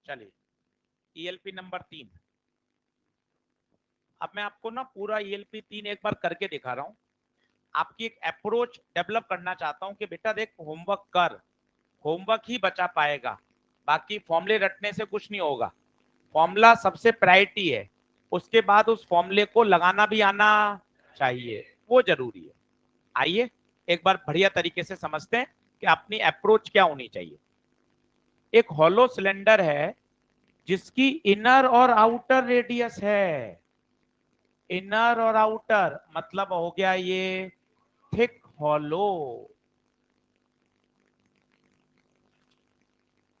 चलिए, ELP number 3। अब मैं आपको ना पूरा ईएलपी 3 एक बार करके दिखा रहा हूँ। आपकी एक अप्रोच डेवलप करना चाहता हूँ कि बेटा देख, होमवर्क कर, होमवर्क ही बचा पाएगा, बाकी फॉर्मूले रटने से कुछ नहीं होगा। फॉर्मूला सबसे प्रायोरिटी है, उसके बाद उस फॉर्मूले को लगाना भी आना चाहिए, वो जरूरी है। आइए एक बार बढ़िया तरीके से समझते हैं कि अपनी अप्रोच क्या होनी चाहिए। एक हॉलो सिलेंडर है जिसकी इनर और आउटर रेडियस है। इनर और आउटर मतलब हो गया ये थिक हॉलो।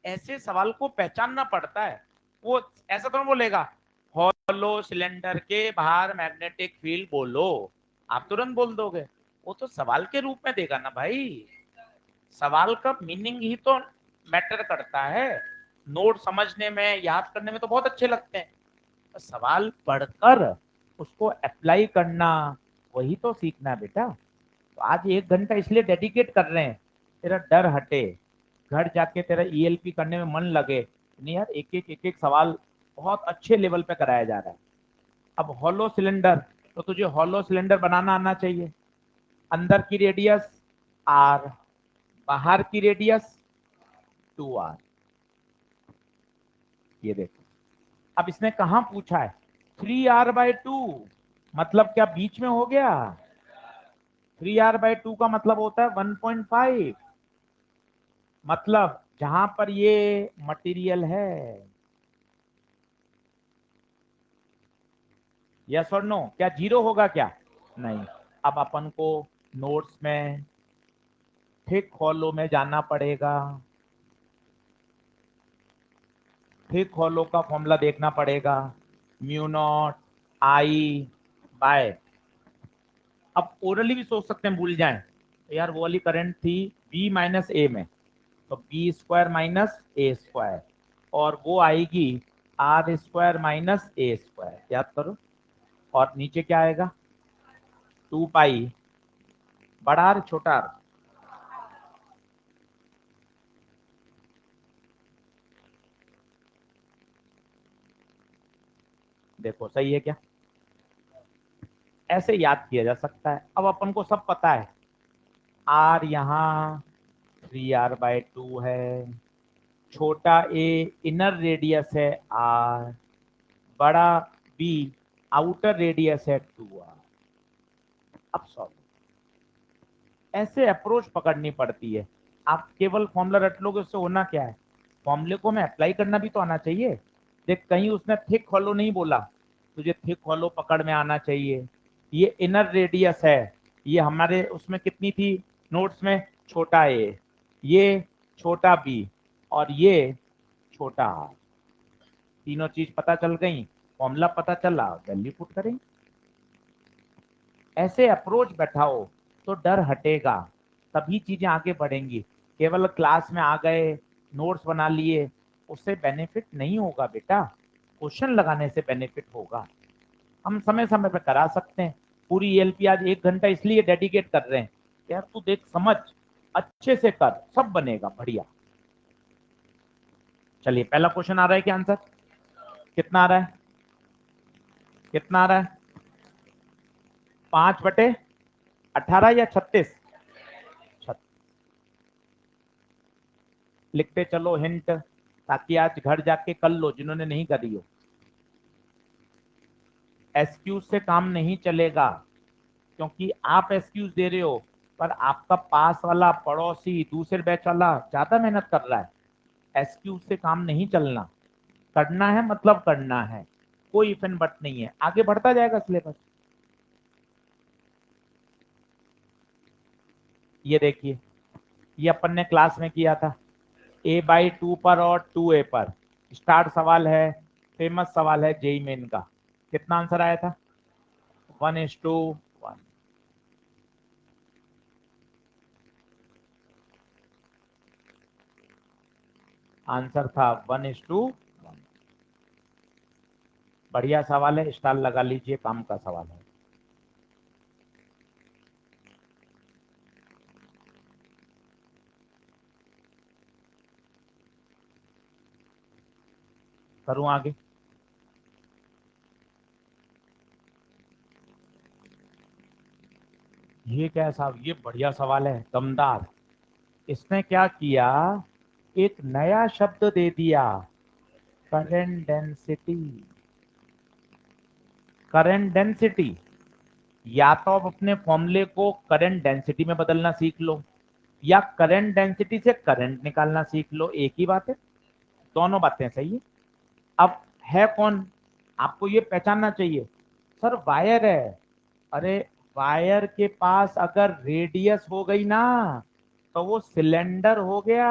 ऐसे सवाल को पहचानना पड़ता है। वो ऐसा तो नहीं बोलेगा हॉलो सिलेंडर के बाहर मैग्नेटिक फील्ड बोलो, आप तुरंत बोल दोगे। वो तो सवाल के रूप में देगा ना भाई। सवाल का मीनिंग ही तो मैटर करता है। नोट समझने में, याद करने में तो बहुत अच्छे लगते हैं, सवाल पढ़कर उसको अप्लाई करना, वही तो सीखना है बेटा। तो आज 1 घंटा इसलिए डेडिकेट कर रहे हैं, तेरा डर हटे, घर जाके तेरा ईएलपी करने में मन लगे। नहीं यार, एक एक सवाल बहुत अच्छे लेवल पे कराया जा रहा है। अब हॉलो सिलेंडर, तो तुझे हॉलो सिलेंडर बनाना आना चाहिए। अंदर की रेडियस आर, बाहर की रेडियस 2r। ये देखो, अब इसने कहा पूछा है 3r/2, मतलब क्या बीच में हो गया? 3r/2 का मतलब होता है 1.5, मतलब जहां पर ये मटेरियल है। यस और नो? क्या जीरो होगा क्या? नहीं। अब अपन को नोट्स में थिक हॉलो में जाना पड़ेगा। थिक हॉलो का फॉर्मूला देखना पड़ेगा, म्यू नॉट आई बाय। अब ओरली भी सोच सकते हैं, भूल जाएं तो यार वो वाली करंट थी बी माइनस ए में, तो B square minus A square, और वो आएगी R square minus A square, याद करो। और नीचे क्या आएगा? 2 पाई, बड़ा आर छोटा आर? देखो सही है क्या? ऐसे याद किया जा सकता है। अब अपन को सब पता है, आर यहाँ 3r/2 है, छोटा ए इनर रेडियस है आर, बड़ा बी आउटर रेडियस है 2r। अब सॉल्व, ऐसे अप्रोच पकड़नी पड़ती है। आप केवल फॉर्मूला रट लोगे, उससे होना क्या है? फॉर्मूले को हमें अप्लाई करना भी तो आना चाहिए। देख, कहीं उसने थिक हॉलो नहीं बोला, तुझे थिक हॉलो पकड़ में आना चाहिए। ये इनर रेडियस है, ये हमारे उसमें कितनी थी नोट्स में? छोटा ए, ये छोटा बी, और ये छोटा आर। तीनों चीज पता चल गई, फॉर्मूला पता चला, वैल्यू पुट करेंगे। ऐसे अप्रोच बैठाओ तो डर हटेगा, तभी चीजें आगे बढ़ेंगी। केवल क्लास में आ गए, नोट्स बना लिए, उससे बेनिफिट नहीं होगा बेटा। क्वेश्चन लगाने से बेनिफिट होगा। हम समय समय पे करा सकते हैं। पूरी ईएलपी आज 1 घंटा इसलिए डेडिकेट कर रहे हैं, यार तू देख, समझ, अच्छे से कर, सब बनेगा बढ़िया। चलिए, पहला क्वेश्चन आ रहा है क्या आंसर? कितना आ रहा है? कितना आ रहा है? 5/18 या 36? लिखते चलो हिंट, ताकि आज घर जाके कर लो जिन्होंने नहीं करी हो। एक्सक्यूज से काम नहीं चलेगा, क्योंकि आप एक्सक्यूज दे रहे हो, पर आपका पास वाला पड़ोसी दूसरे बैच वाला ज्यादा मेहनत कर रहा है। एक्सक्यूज से काम नहीं चलना, करना है मतलब करना है, कोई इफ एंड बट नहीं है, आगे बढ़ता जाएगा सिलेबस। ये देखिए, ये अपन ने क्लास में किया था, a/2 पर और 2a पर। स्टार्ट सवाल है, फेमस सवाल है जेई मेन का। कितना आंसर आया था? 1:1। आंसर था 1:1। बढ़िया सवाल है, स्टार लगा लीजिए, काम का सवाल है। करूं आगे? ये क्या है साहब, ये बढ़िया सवाल है, दमदार। इसने क्या किया, एक नया शब्द दे दिया, करंट डेंसिटी। करंट डेंसिटी, या तो आप अपने फॉर्मूले को करंट डेंसिटी में बदलना सीख लो, या करंट डेंसिटी से करंट निकालना सीख लो, एक ही बात है। दोनों बातें सही है। अब है कौन, आपको ये पहचानना चाहिए। सर वायर है, अरे वायर के पास अगर रेडियस हो गई ना तो वो सिलेंडर हो गया।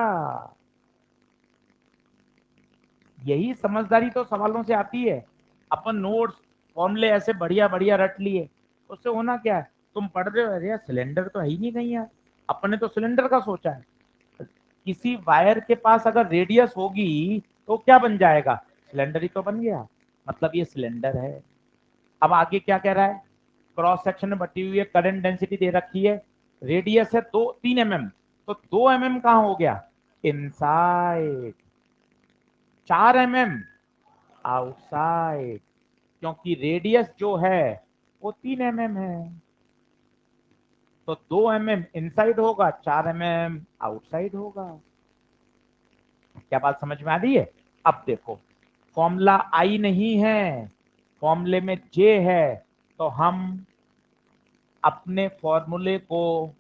यही समझदारी तो सवालों से आती है। अपन नोट्स फॉर्मूले ऐसे बढ़िया बढ़िया रट लिए, उससे होना क्या है, तुम पढ़ रहे हो, अरे यार सिलेंडर तो है ही नहीं कहीं यार, अपने तो सिलेंडर का सोचा है। किसी वायर के पास अगर रेडियस होगी तो क्या बन जाएगा, सिलेंडर ही तो बन गया, मतलब ये सिलेंडर है। अब आगे क्या कह रहा है, क्रॉस सेक्शन में बटी हुई है, करंट डेंसिटी दे रखी है, रेडियस है 3 mm, तो 2 mm कहाँ हो गया, इनसाइड। 4 mm आउटसाइड, क्योंकि रेडियस जो है वो 3 mm है। तो 2 mm इनसाइड होगा, 4 mm आउटसाइड होगा। क्या बात समझ में आ रही है? अब देखो, फॉर्मूला आई नहीं है, फॉर्मूले में जे है, तो हम अपने फॉर्मूले को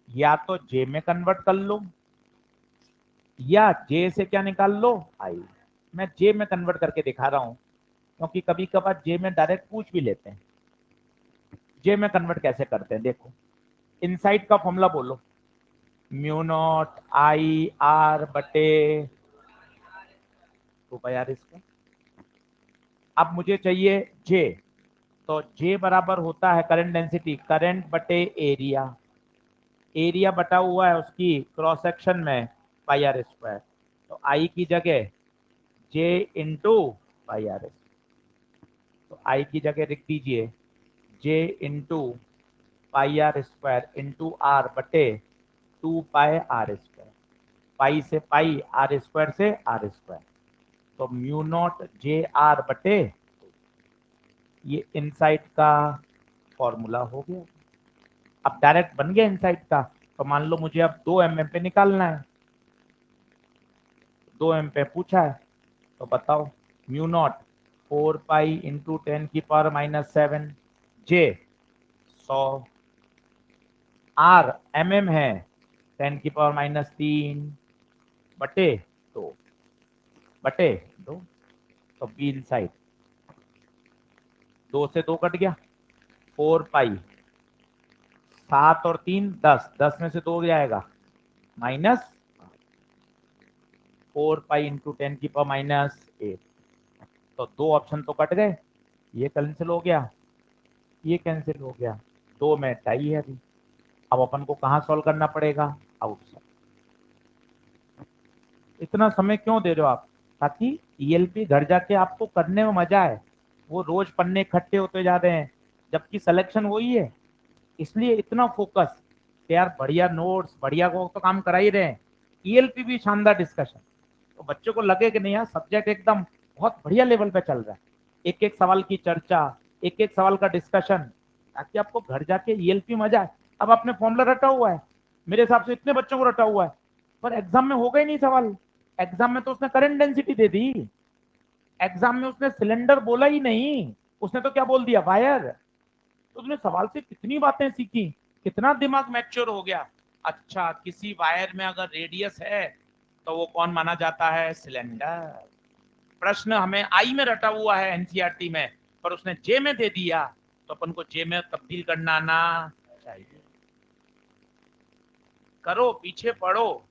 या तो जे में कन्वर्ट कर लो, या जे से क्या निकाल लो, आई। मैं जे में कन्वर्ट करके दिखा रहा हूं, क्योंकि कभी कभार जे में डायरेक्ट पूछ भी लेते हैं। जे में कन्वर्ट कैसे करते हैं, देखो, इनसाइड का फॉर्मूला बोलो, म्यू नॉट आई आर बटे 2 पाई आर स्क्वायर। अब मुझे चाहिए जे, तो जे बराबर होता है करंट डेंसिटी, करंट बटे एरिया, एरिया बटा हुआ है उसकी क्रॉस सेक्शन में पाई आर स्क्वायर। तो आई की जगह जे इंटू पाई आर, तो आई की जगह लिख दीजिए J into pi R square into R बटे 2 पाई आर स्क्वायर, पाई से पाई, आर स्क्वायर से आर स्क्वायर, तो म्यू नॉट जे आर बटे, ये इनसाइड का फॉर्मूला हो गया। अब डायरेक्ट बन गया इनसाइड का। तो मान लो मुझे अब 2 mm पे निकालना है, 2 mm पे पूछा है, तो बताओ, mu naught 4 pi into 10⁻⁷ J 100, R है 10⁻³ बटे 2, बटे 2, तो बी इन साइड, 2 से 2 कट गया, 4 पाई, 7 और 3 10, 10 में से 2 जाएगा, माइनस 4 पाई इंटू 10⁻⁸, तो 2 ऑप्शन तो कट गए, ये कैंसिल हो गया, ये कैंसिल हो गया, 2 में 2.5 है अभी। अब अपन को कहाँ सॉल्व करना पड़ेगा, आउटसाइड। इतना समय क्यों दे रहे हो आप, ताकि ईएलपी घर जाके आपको करने में मजा आए। वो रोज पन्ने इकट्ठे होते जा रहे हैं, जबकि सिलेक्शन वही है। इसलिए इतना फोकस कि यार बढ़िया नोट्स, बढ़िया को तो काम करा ही रहे हैं, ईएलपी भी शानदार डिस्कशन, तो बच्चों को लगे कि नहीं यार सब्जेक्ट एकदम बहुत बढ़िया लेवल पे चल रहा है। एक एक सवाल की चर्चा, एक एक सवाल का डिस्कशन, ताकि आपको घर जाके ईएलपी मजा आए। अब आपने फॉर्मूला रटा हुआ है, मेरे हिसाब से इतने बच्चों को रटा हुआ है, पर एग्जाम में होगा ही नहीं सवाल। एग्जाम में तो उसने करंट डेंसिटी दे दी, एग्जाम में उसने सिलेंडर बोला ही नहीं, उसने तो क्या बोल दिया, वायर। तो उसने सवाल से कितनी बातें सीखी, कितना दिमाग मैच्योर हो गया। अच्छा, किसी वायर में अगर रेडियस है तो वो कौन माना जाता है, सिलेंडर। प्रश्न हमें आई में रटा हुआ है एनसीईआरटी में, पर उसने जे में दे दिया, तो अपन को जे में तब्दील करना आना चाहिए। करो, पीछे पढ़ो,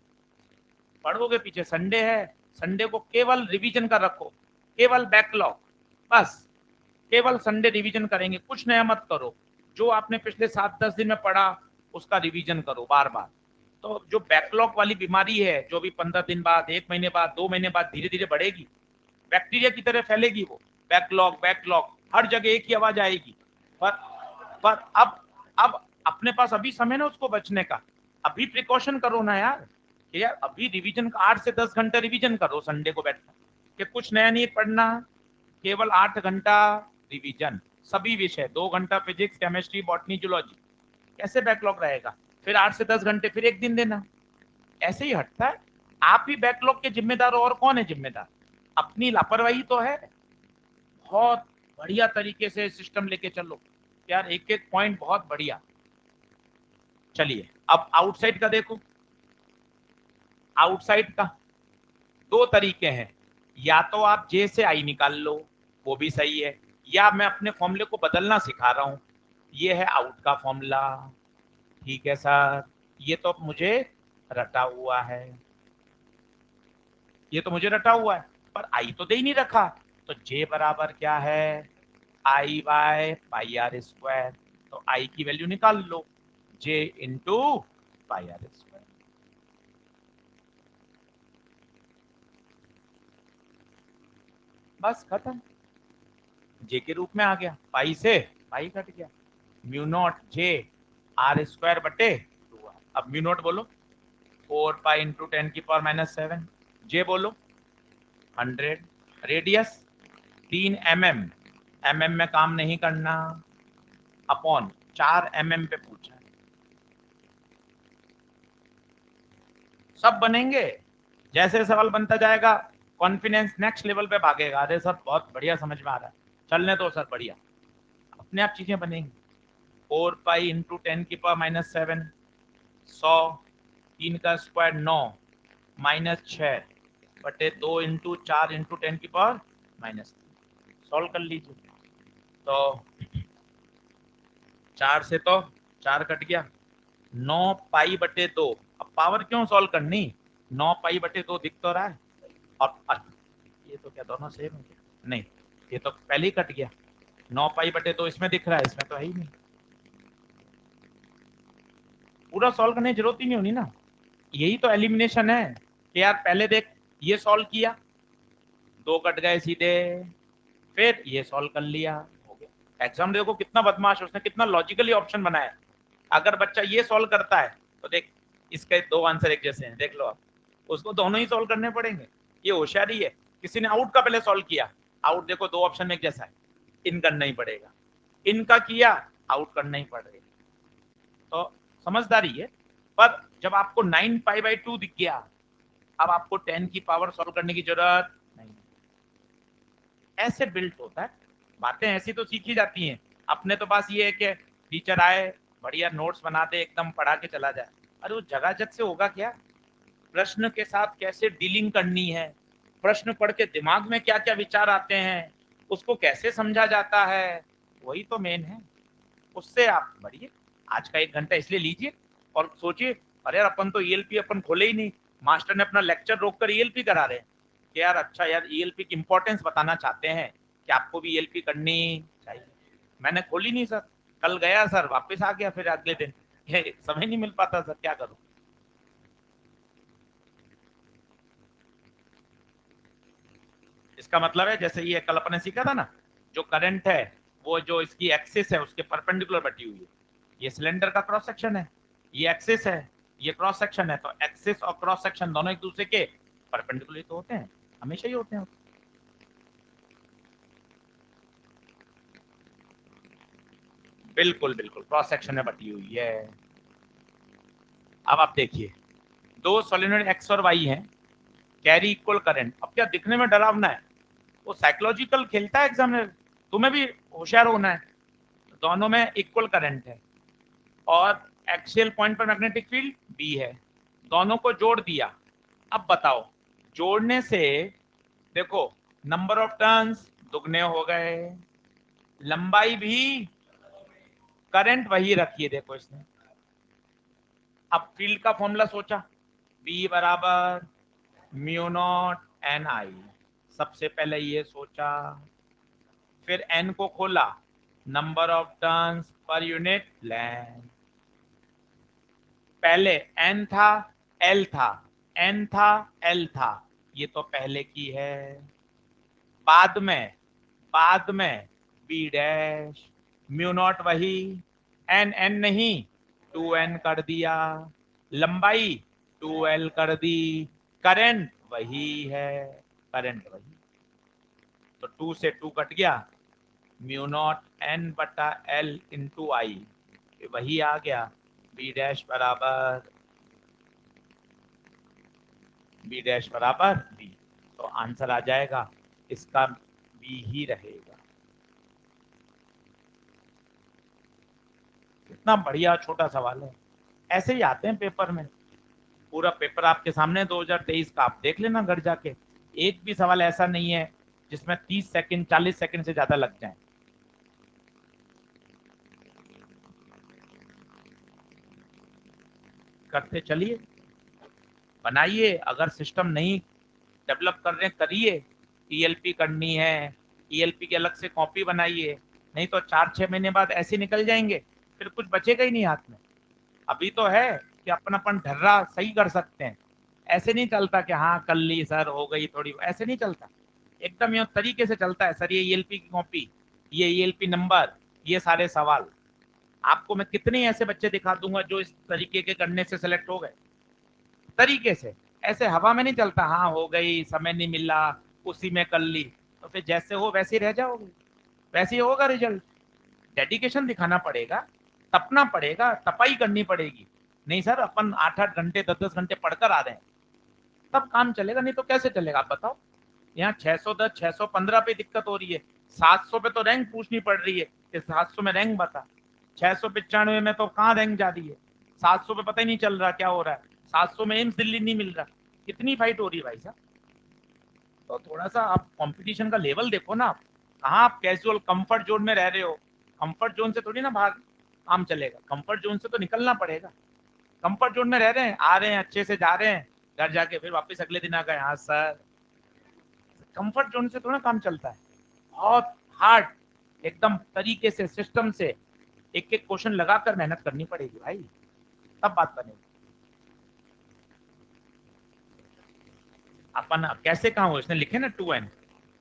पढ़ोगे पीछे, संडे है, संडे को केवल रिवीजन का रखो, केवल बैकलॉग, बस केवल संडे रिवीजन करेंगे, कुछ नया मत करो। जो आपने पिछले 7-10 दिन में पढ़ा उसका रिवीजन करो बार बार। तो जो बैकलॉग वाली बीमारी है, जो भी 15 दिन बाद, 1 महीने बाद, 2 महीने बाद धीरे धीरे बढ़ेगी, बैक्टीरिया की तरह फैलेगी वो, बैकलॉग बैकलॉग, हर जगह एक ही आवाज आएगी। पर पर अब अपने पास अभी समय ना उसको बचने का, अभी प्रिकॉशन करो ना यार, कि यार अभी रिवीजन का 8 से 10 घंटे रिवीजन करो संडे को बैठ, कि कुछ नया नहीं पढ़ना, केवल 8 घंटा रिवीजन, सभी विषय, 2 घंटा फिजिक्स, केमिस्ट्री, बॉटनी, जूलॉजी। कैसे बैकलॉग रहेगा? फिर 8 से 10 घंटे फिर एक दिन देना, ऐसे ही हटता है। आप ही बैकलॉग के जिम्मेदार हो, और कौन है जिम्मेदार? अपनी लापरवाही तो है। बहुत बढ़िया तरीके से सिस्टम लेके चलो यार, एक एक पॉइंट बहुत बढ़िया। चलिए अब आउटसाइड का देखो। आउटसाइड का दो तरीके हैं, या तो आप जे से आई निकाल लो, वो भी सही है, या मैं अपने फॉर्मूले को बदलना सिखा रहा हूं। ये है आउट का फॉर्मूला, ठीक है सर, ये तो मुझे रटा हुआ है, ये तो मुझे रटा हुआ है, पर आई तो दे ही नहीं रखा। तो जे बराबर क्या है? आई बाय पाई आर स्क्वायर। तो आई की वैल्यू निकाल लो, जे इंटू पाई आर स्क्वायर। बस खत्म, जे के रूप में आ गया, पाई से पाई कट गया, mu naught J are square बटे 2। अब म्यू नॉट बोलो, 4 पाई इंटू 10⁻⁷। जे बोलो 100। रेडियस 3 mm, mm में काम नहीं करना, अपॉन 4 mm पे पूछा है। सब बनेंगे, जैसे सवाल बनता जाएगा कॉन्फिडेंस नेक्स्ट लेवल पे भागेगा। अरे सर बहुत बढ़िया समझ में आ रहा है, चलने दो सर, बढ़िया अपने आप चीजें बनेंगी। 4 पाई इंटू 10⁻⁷, 100, 3 का स्क्वायर 9, -6 बटे 2 इंटू 4 इंटू 10⁻⁻3। सॉल्व कर लीजिए। तो 4 से तो 4 कट गया, 9 पाई बटे 2। अब पावर क्यों सॉल्व करनी, 9 पाई बटे 2 दिख तो रहा है। और ये तो क्या दोनों सेम है क्या? नहीं, ये तो पहले ही कट गया। 9 पाई बटे 2 इसमें दिख रहा है, इसमें तो है ही नहीं। पूरा सॉल्व करने की जरूरत ही नहीं होनी ना। यही तो एलिमिनेशन है कि यार पहले देख ये सॉल्व किया, 2 कट गए सीधे, फिर ये सॉल्व कर लिया, हो गया। एग्जाम देखो कितना बदमाश है, उसने कितना लॉजिकली ऑप्शन बनाया। अगर बच्चा ये सॉल्व करता है तो देख, इसके 2 आंसर एक जैसे हैं, देख लो आप, उसको दोनों ही सॉल्व करने पड़ेंगे। ये होशियारी है। किसी ने आउट का पहले सॉल्व किया, आउट देखो 2 ऑप्शन में एक जैसा है, इन करना ही पड़ेगा, इनका किया आउट करना ही पड़ेगा। तो समझदारी है। पर जब आपको 9 पाई/2 दिख गया, अब आपको 10 की पावर सॉल्व करने की जरूरत नहीं। ऐसे बिल्ट होता है, बातें ऐसी तो सीखी जाती हैं। अपने तो पास ये है कि टीचर आए, बढ़िया नोट्स बना दे, एकदम पढ़ा के चला जाए। अरे वो जगह जग से होगा क्या? प्रश्न के साथ कैसे डीलिंग करनी है, प्रश्न पढ़ के दिमाग में क्या क्या विचार आते हैं, उसको कैसे समझा जाता है, वही तो मेन है। उससे आप बढ़िए। आज का 1 घंटा इसलिए लीजिए और सोचिए, अरे यार अपन तो ईएलपी अपन खोले ही नहीं, मास्टर ने अपना लेक्चर रोककर ईएलपी करा रहे हैं कि यार अच्छा यार ईएलपी की इंपॉर्टेंस बताना चाहते हैं कि आपको भी ईएलपी करनी चाहिए। मैंने खोली नहीं सर, कल गया सर वापस आ गया, फिर अगले दिन ये समय नहीं मिल पाता सर, क्या करूं। इसका मतलब है जैसे ये कल अपने सीखा था ना, जो करंट है वो जो इसकी एक्सिस है उसके परपेंडिकुलर बटी हुई है। ये सिलेंडर का क्रॉस सेक्शन है, ये एक्सिस है, ये क्रॉस सेक्शन है, तो एक्सिस और क्रॉस सेक्शन दोनों एक दूसरे के परपेंडिकुलर तो होते हैं, हमेशा ही होते हैं। बिल्कुल बिल्कुल क्रॉस सेक्शन में बटी हुई है। अब आप देखिए, दो सोलेनोइड एक्स और वाई हैं, कैरी इक्वल करंट। अब क्या दिखने में डरावना है, वो साइकोलॉजिकल खेलता है एग्जामिनर, तुम्हें भी होशियार होना है। दोनों में इक्वल करंट है और एक्सियल पॉइंट पर मैग्नेटिक फील्ड बी है, दोनों को जोड़ दिया। अब बताओ, जोड़ने से देखो नंबर ऑफ टर्न्स दुगने हो गए, लंबाई भी, करंट वही रखिए देखो इसने। अब फील्ड का फॉर्मूला सोचा, बी बराबर म्यू नॉट एन आई, सबसे पहले ये सोचा, फिर एन को खोला, number of turns per unit length. पहले एन था, एल था, एन था, एल था, ये तो पहले की है। बाद में बी डैश, म्यू नॉट वही, एन एन नहीं, 2n कर दिया, लंबाई 2l कर दी, करंट वही है, करंट वही। तो 2 से 2 कट गया, म्यू नॉट n बटा l इंटू आई, वही आ गया b डैश बराबर b। तो आंसर आ जाएगा इसका b ही रहेगा। कितना बढ़िया छोटा सवाल है। ऐसे ही आते हैं पेपर में। पूरा पेपर आपके सामने 2023 का, आप देख लेना घर जाके। एक भी सवाल ऐसा नहीं है जिसमें 30 सेकंड 40 सेकंड से ज्यादा लग जाए। करते चलिए, बनाइए। अगर सिस्टम नहीं डेवलप कर रहे करिए। ईएलपी करनी है, ईएलपी की अलग से कॉपी बनाइए, नहीं तो 4-6 महीने बाद ऐसे निकल जाएंगे, फिर कुछ बचेगा ही नहीं हाथ में। अभी तो है कि अपन अपन ढर्रा सही कर सकते हैं। ऐसे नहीं चलता कि हाँ कर ली सर हो गई थोड़ी, ऐसे नहीं चलता। एकदम ये तरीके से चलता है सर, ये ईएलपी की कॉपी, ये ईएलपी नंबर, ये सारे सवाल। आपको मैं कितने ऐसे बच्चे दिखा दूंगा जो इस तरीके के करने से सिलेक्ट हो गए तरीके से। ऐसे हवा में नहीं चलता, हाँ हो गई समय नहीं मिला उसी में कर ली, तो फिर जैसे हो वैसे ही रह जाओगे, वैसे ही होगा रिजल्ट। डेडिकेशन दिखाना पड़ेगा, तपना पड़ेगा, तपाई करनी पड़ेगी। नहीं सर अपन 8-8 घंटे 10-10 घंटे पढ़कर आ रहे हैं, तब काम चलेगा, नहीं तो कैसे चलेगा आप बताओ। यहाँ 610 615 पे दिक्कत हो रही है, 700 पे तो रैंक पूछनी पड़ रही है कि 700 में रैंक बता। 695 में तो कहाँ रैंक जा रही है, 700 पे पता ही नहीं चल रहा क्या हो रहा है। 700 में एम्स दिल्ली नहीं मिल रहा। कितनी फाइट हो रही है भाई साहब। तो थोड़ा सा आप कंपटीशन का लेवल देखो ना। आप कहाँ आप कैजुअल कंफर्ट जोन में रह रहे हो। कंफर्ट जोन से थोड़ी ना बाहर काम चलेगा, कंफर्ट जोन से तो निकलना पड़ेगा। कंफर्ट जोन में रह रहे हैं, आ रहे हैं अच्छे से जा रहे हैं, घर जाके फिर वापस अगले दिन आ गए हाँ सर। कंफर्ट जोन से थोड़ा काम चलता है। बहुत हार्ड एकदम तरीके से सिस्टम से एक एक क्वेश्चन लगाकर मेहनत करनी पड़ेगी भाई, तब बात बनेगी। अपन कैसे कहा हो, इसने लिखे ना 2n।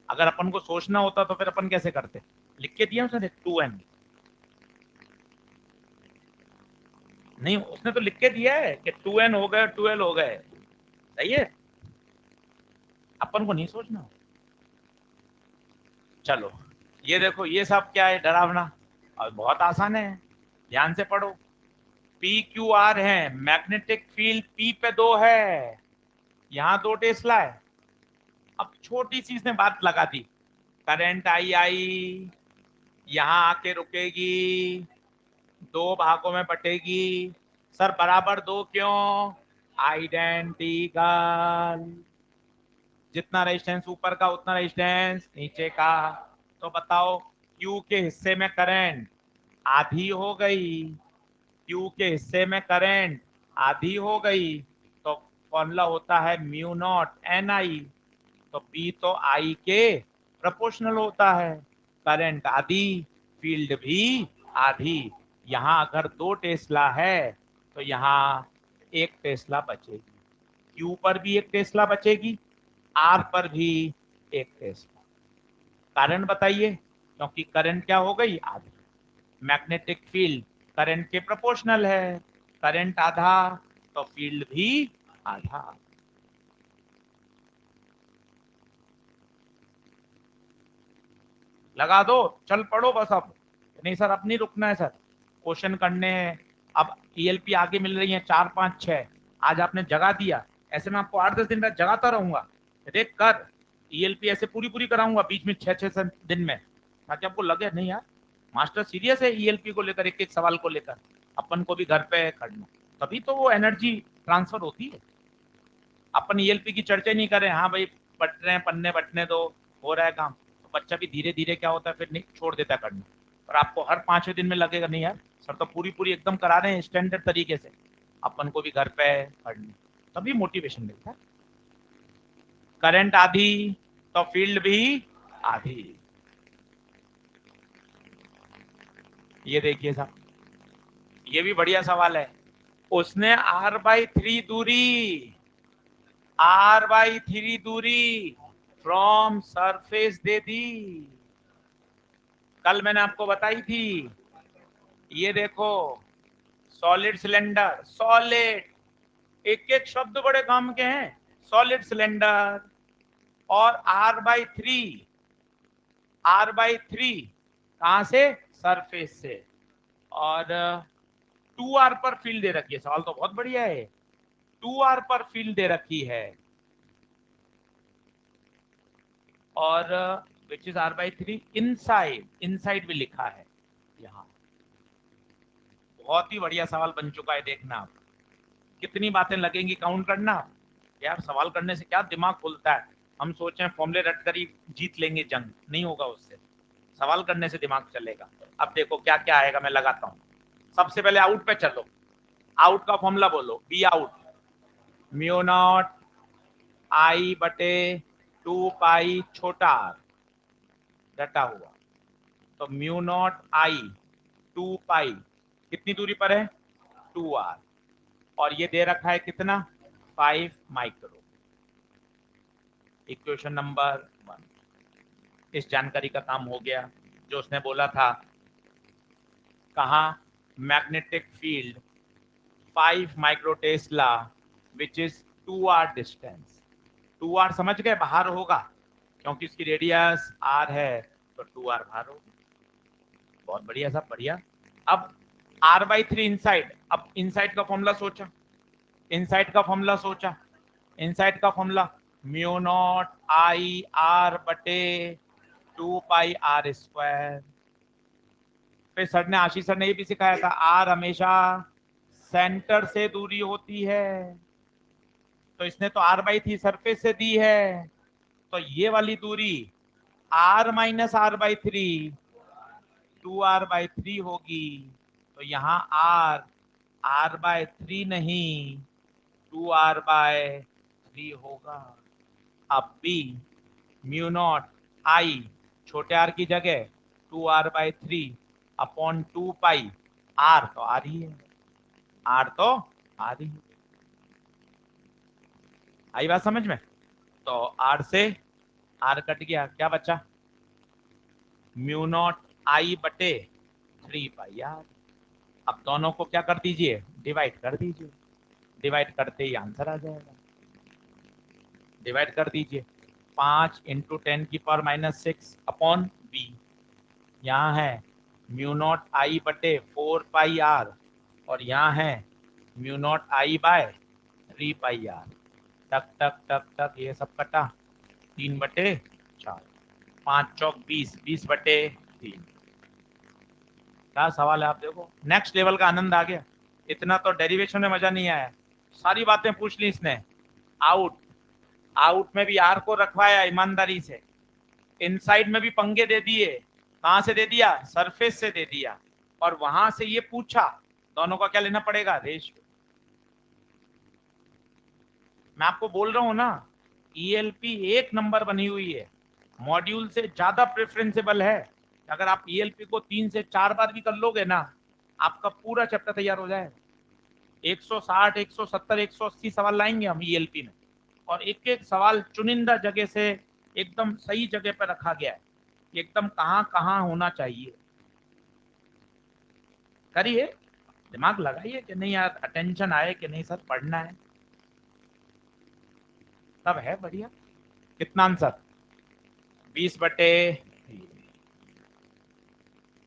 अगर अपन को सोचना होता तो फिर अपन कैसे करते, लिख के दिया उसने 2n। नहीं उसने तो लिख के दिया है कि 2n हो गए 12 हो गए, सही है। अपन को नहीं सोचना। चलो ये देखो ये सब क्या है डरावना, और बहुत आसान है, ध्यान से पढ़ो। पी क्यू आर है, मैग्नेटिक फील्ड पी पे 2 है, यहाँ 2 टेस्ला है। अब छोटी सी इसने बात लगा दी, करंट आई आई यहाँ आके रुकेगी, 2 भागों में बटेगी। सर बराबर 2 क्यों, आइडेंटिकल। जितना रेजिस्टेंस ऊपर का उतना रेजिस्टेंस नीचे का। तो बताओ क्यू के हिस्से में करंट आधी हो गई, क्यू के हिस्से में करंट आधी हो गई, तो फॉर्मूला होता है म्यू नॉट एन आई। तो बी तो आई के प्रोपोर्शनल होता है, करंट आधी, फील्ड भी आधी। यहाँ अगर 2 टेस्ला है तो यहाँ 1 टेस्ला बचेगी, क्यू पर भी 1 टेस्ला बचेगी, आर पर भी 1 टेस्ला। कारण बताइए, क्योंकि करंट क्या हो गई आधी, मैग्नेटिक फील्ड करंट के प्रोपोर्शनल है, करंट आधा तो फील्ड भी आधा। लगा दो, चल पड़ो बस अब। नहीं सर अब नहीं रुकना है सर, क्वेश्चन करने हैं। अब ईएलपी आगे मिल रही है 4 5 6, आज आपने जगा दिया, ऐसे में आपको 8-10 दिन बाद जगाता रहूंगा, देख कर ईएलपी ऐसे पूरी पूरी कराऊंगा बीच में 6-6 दिन में, ताकि आपको लगे नहीं यार मास्टर सीरियस है ईएलपी को लेकर, एक एक सवाल को लेकर अपन को भी घर पे करना, तभी तो वो एनर्जी ट्रांसफर होती है। अपन ईएलपी की चर्चा नहीं करें, हाँ भाई बट रहे हैं पन्ने बटने दो, हो रहा है काम, तो बच्चा भी धीरे धीरे क्या होता है फिर नहीं छोड़ देता है करना। और आपको हर 5वें दिन में लगेगा नहीं यार सर तो पूरी पूरी एकदम करा रहे हैं स्टैंडर्ड तरीके से, अपन को भी घर पे पढ़ना, तभी मोटिवेशन मिलता है। करंट आधी तो फील्ड भी आधी। ये देखिए साहब, ये भी बढ़िया सवाल है। उसने r/3 दूरी, r/3 दूरी फ्रॉम सरफेस दे दी, कल मैंने आपको बताई थी। ये देखो सॉलिड सिलेंडर, सॉलिड, एक एक शब्द बड़े काम के हैं, सॉलिड सिलेंडर, और r/3 r/3 कहां से, सरफेस से, और 2r पर फील्ड दे रखी है। सवाल तो बहुत बढ़िया है। 2r पर फील्ड दे रखी है और which is r/3 inside, inside भी लिखा है यहाँ। बहुत ही बढ़िया सवाल बन चुका है। देखना आप कितनी बातें लगेंगी काउंट करना। यार सवाल करने से क्या दिमाग खुलता है। हम सोचें फॉर्मूले रट कर ही जीत लेंगे जंग, नहीं होगा उससे। सवाल करने से दिमाग चलेगा। अब देखो क्या क्या आएगा, मैं लगाता हूं। सबसे पहले आउट पे चलो। आउट का फॉर्मूला बोलो। बी आउट म्यू नॉट आई बटे 2 पाई छोटा आर डटा हुआ। तो म्यू नॉट आई 2 पाई कितनी दूरी पर है, 2r, और ये दे रखा है कितना, 5 माइक्रो। Equation number 1। इस जानकारी का काम हो गया जो उसने बोला था। कहा, magnetic field 5 micro Tesla which is 2r distance. 2r समझ गए, बाहर होगा क्योंकि इसकी रेडियस r है, तो 2r बाहर होगा। बहुत बढ़िया, सब बढ़िया। अब r/3 इनसाइड। अब इनसाइड का फॉर्मूला सोचा, इनसाइड का फॉर्मूला सोचा। इनसाइड का फॉर्मूला म्यू नॉट आई r बटे 2 पाई r स्क्वायर। फिर सर ने, आशीष सर ने ये भी सिखाया था, r हमेशा सेंटर से दूरी होती है। तो इसने तो r/3 सरफेस से दी है, तो ये वाली दूरी r माइनस r/3 2r/3 होगी। तो यहाँ r/3 नहीं 2r/3 होगा। अब भी म्यू नॉट आई छोटे r की जगह 2r/3 अपॉन 2 पाई r, तो r ही है, r तो r ही है। आई बात समझ में। तो r से r कट गया, क्या बचा, म्यू नॉट आई बटे 3 पाई r। अब दोनों को क्या कर दीजिए, डिवाइड कर दीजिए। डिवाइड करते ही आंसर आ जाएगा। डिवाइड कर दीजिए। 5 इंटू 10⁻⁻6 अपॉन बी। यहाँ है म्यू नॉट आई बटे 4 पाई आर, और यहाँ है mu naught I by 3 pi R. टक टक टक टक ये सब कटा, 3/4। 5 चौक 20, 20/3। क्या सवाल है आप देखो, नेक्स्ट लेवल का आनंद आ गया। इतना तो डेरिवेशन में मजा नहीं आया, सारी बातें पूछ ली इसने। आउट, आउट में भी आर को रखवाया ईमानदारी से। इनसाइड में भी पंगे दे दिए। कहां से दे दिया, सरफेस से दे दिया। और वहां से ये पूछा, दोनों का क्या लेना पड़ेगा, रेशियो। मैं आपको बोल रहा हूं ना, ईएलपी एक नंबर बनी हुई है, मॉड्यूल से ज्यादा प्रेफरेंसेबल है। अगर आप ईएलपी को 3 से 4 बार भी कर लोगे ना, आपका पूरा चैप्टर तैयार हो जाएगा। 160, 170, 180 सवाल लाएंगे हम ईएलपी में, और एक एक सवाल चुनिंदा जगह से एकदम सही जगह पर रखा गया है, एकदम कहां कहां होना चाहिए। करिए, दिमाग लगाइए कि नहीं यार, अटेंशन आए कि नहीं सर, पढ़ना है, तब है बढ़िया। कितना आंसर, 20/,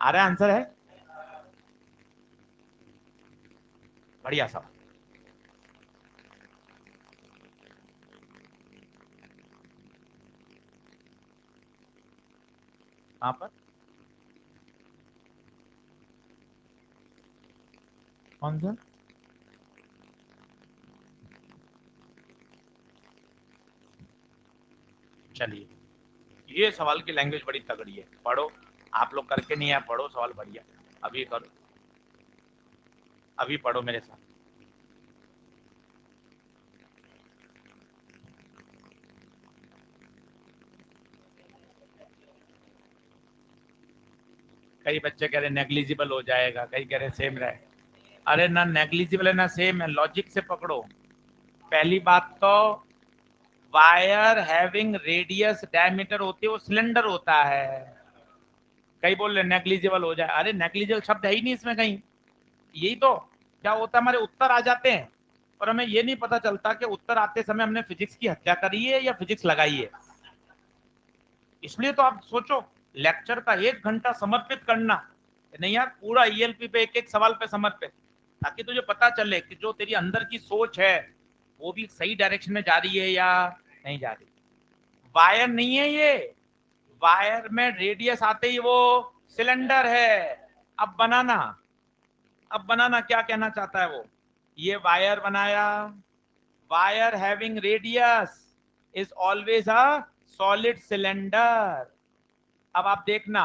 आ रहा है आंसर है, बढ़िया सवाल। कहां पर, कौन सा, चलिए, ये सवाल की लैंग्वेज बड़ी तगड़ी है, पढ़ो। आप लोग करके नहीं है, पढ़ो सवाल बढ़िया, अभी करो, अभी पढ़ो मेरे साथ। कई बच्चे कह रहे नेग्लिजिबल हो जाएगा, कई कह रहे सेम रहे। अरे ना नेग्लिजिबल है ना सेम है, लॉजिक से पकड़ो। पहली बात तो, वायर हैविंग रेडियस डायमीटर होती है, वो सिलेंडर होता है। कई बोल रहे नेग्लिजिबल हो जाए, अरे नेग्लिजिबल शब्द है ही नहीं इसमें कहीं। यही तो क्या होता है, हमारे उत्तर आ जाते हैं और हमें ये नहीं पता चलता कि उत्तर आते समय हमने फिजिक्स की हत्या करी है या फिजिक्स लगाई है। इसलिए तो आप सोचो, लेक्चर का 1 घंटा समर्पित करना, नहीं यार पूरा ईएलपी पे एक एक सवाल पे समर्पित, ताकि तुझे पता चले कि जो तेरी अंदर की सोच है वो भी सही डायरेक्शन में जा रही है या नहीं जा रही। वायर नहीं है ये, वायर में रेडियस आते ही वो सिलेंडर है। अब बनाना, अब बनाना क्या कहना चाहता है वो, ये वायर बनाया, wire having radius is always a solid cylinder. अब आप देखना,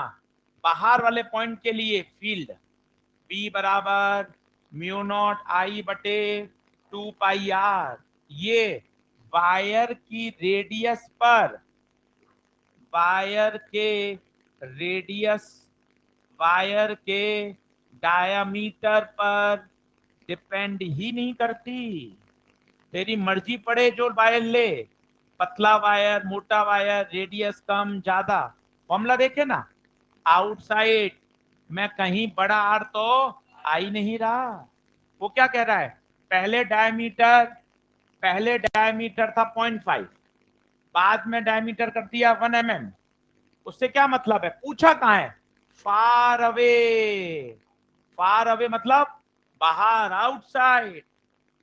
बाहर वाले पॉइंट के लिए फील्ड बी बराबर म्यू नॉट आई बटे 2 पाई आर, ये वायर की रेडियस पर, वायर के रेडियस, वायर के डायामीटर पर डिपेंड ही नहीं करती। तेरी मर्जी पड़े जो वायर ले, पतला वायर, मोटा वायर, रेडियस कम ज्यादा, फॉर्मूला देखे ना, आउटसाइड में कहीं बड़ा आर तो आ ही नहीं रहा। वो क्या कह रहा है, पहले डायमीटर, पहले डायमीटर था 0.5, बाद में डायमीटर कर दिया 1 mm। उससे क्या मतलब है, पूछा कहां है, फार अवे, फार अवे मतलब बाहर, आउटसाइड।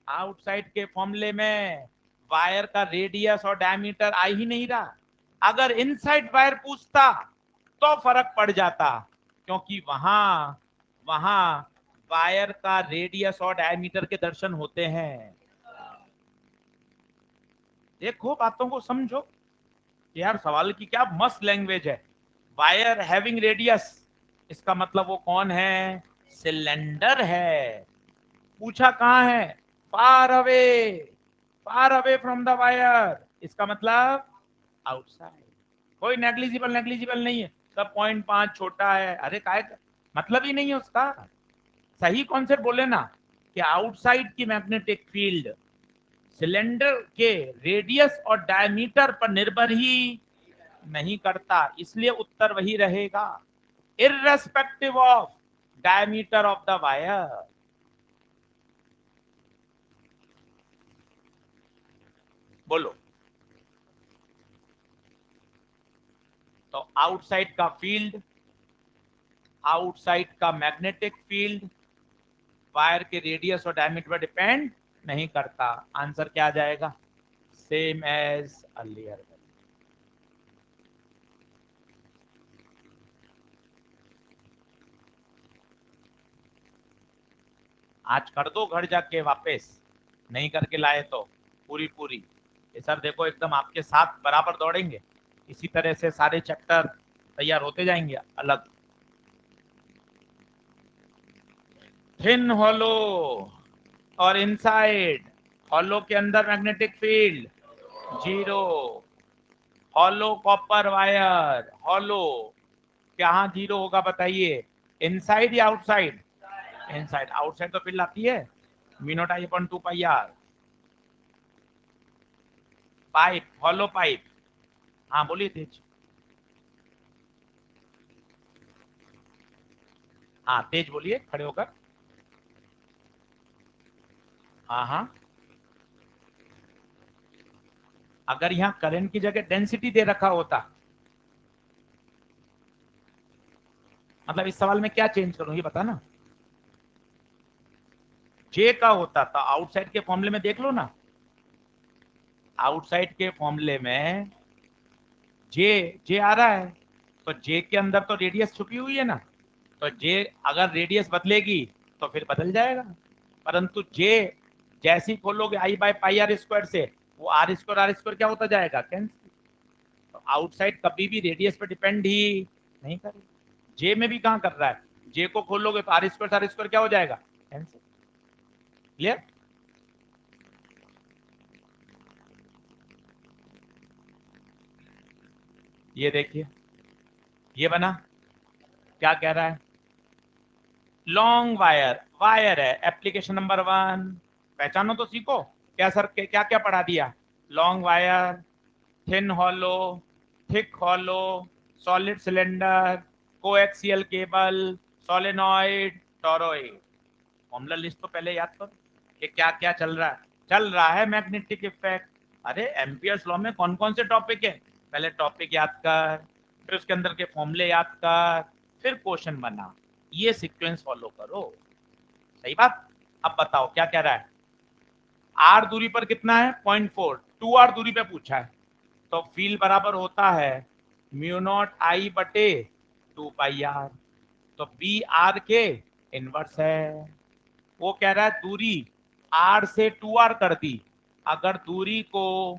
आउटसाइड के फॉर्मूले में वायर का रेडियस और डायमीटर आ ही नहीं रहा। अगर इनसाइड वायर पूछता तो फर्क पड़ जाता, क्योंकि वहां, वहां वायर का रेडियस और डायमीटर के दर्शन होते हैं। देखो बातों को समझो यार, सवाल की क्या मस्त लैंग्वेज है। वायर हैविंग रेडियस, इसका मतलब वो कौन है, सिलेंडर है। पूछा कहां है, far away, far away from the wire, इसका मतलब आउटसाइड। कोई नेग्लिजिबल नेग्लिजिबल नहीं है, सब 0.5 छोटा है, अरे काय मतलब ही नहीं है उसका। सही कॉन्सेप्ट बोले ना कि आउटसाइड की मैग्नेटिक फील्ड सिलेंडर के रेडियस और डायमीटर पर निर्भर ही नहीं करता, इसलिए उत्तर वही रहेगा, irrespective of diameter of the wire. बोलो, तो आउटसाइड का फील्ड, आउटसाइड का मैग्नेटिक फील्ड वायर के रेडियस और डायमीटर पर डिपेंड नहीं करता। आंसर क्या आ जाएगा, सेम एज अर्लियर। आज कर दो घर जाके वापस, नहीं करके लाए तो पूरी पूरी, ये सर देखो एकदम आपके साथ बराबर दौड़ेंगे, इसी तरह से सारे चैप्टर तैयार होते जाएंगे अलग। थिन हॉलो और इनसाइड, हॉलो के अंदर magnetic field 0, hollow copper wire, hollow कहाँ 0 होगा बताइए, इनसाइड या आउटसाइड, इनसाइड। आउटसाइड तो फील्ड आती है mu naught I upon 2 pi R. Pipe, hollow pipe, हाँ बोलिए तेज, हाँ तेज बोलिए खड़े होकर, हाँ हाँ। अगर यहाँ करंट की जगह डेंसिटी दे रखा होता, मतलब इस सवाल में क्या चेंज करूं ये बता ना, जे का होता तो आउटसाइड के फॉर्मूले में देख लो ना, आउटसाइड के फॉर्मूले में जे, जे आ रहा है, तो जे के अंदर तो रेडियस छुपी हुई है ना, तो जे अगर रेडियस बदलेगी तो फिर बदल जाएगा, परंतु जे जैसी खोलोगे आई बाय पाई आर स्क्वायर से, वो आर स्क्वायर क्या होता जाएगा, कैंसिल। तो आउटसाइड कभी भी रेडियस पे डिपेंड ही नहीं करेगा, जे में भी कहां कर रहा है, जे को खोलोगे तो आर स्क्वायर क्या हो जाएगा, कैंसिल। क्लियर। ये देखिए, ये बना, क्या कह रहा है, लॉन्ग वायर, वायर है, एप्लीकेशन नंबर 1, पहचानो तो सीखो, क्या सर क्या क्या पढ़ा दिया, long wire, thin hollow, thick hollow, solid cylinder, coaxial cable, solenoid, torrid. Formula list तो पहले याद करो कि क्या क्या चल रहा है, चल रहा है मैग्नेटिक इफेक्ट। अरे एम्पियर्स लॉ में कौन कौन से टॉपिक है, पहले टॉपिक याद कर, फिर उसके अंदर के फॉर्मूले याद कर, फिर क्वेश्चन बना, ये सीक्वेंस फॉलो करो। सही बात। अब बताओ क्या कह रहा है, आर दूरी पर कितना है 0.4, 2r दूरी पे पूछा है, तो फील्ड बराबर होता है म्यू नॉट आई बटे 2 पाई आर, तो बी आर के इनवर्स है। वो कह रहा है दूरी r से 2r कर दी, अगर दूरी को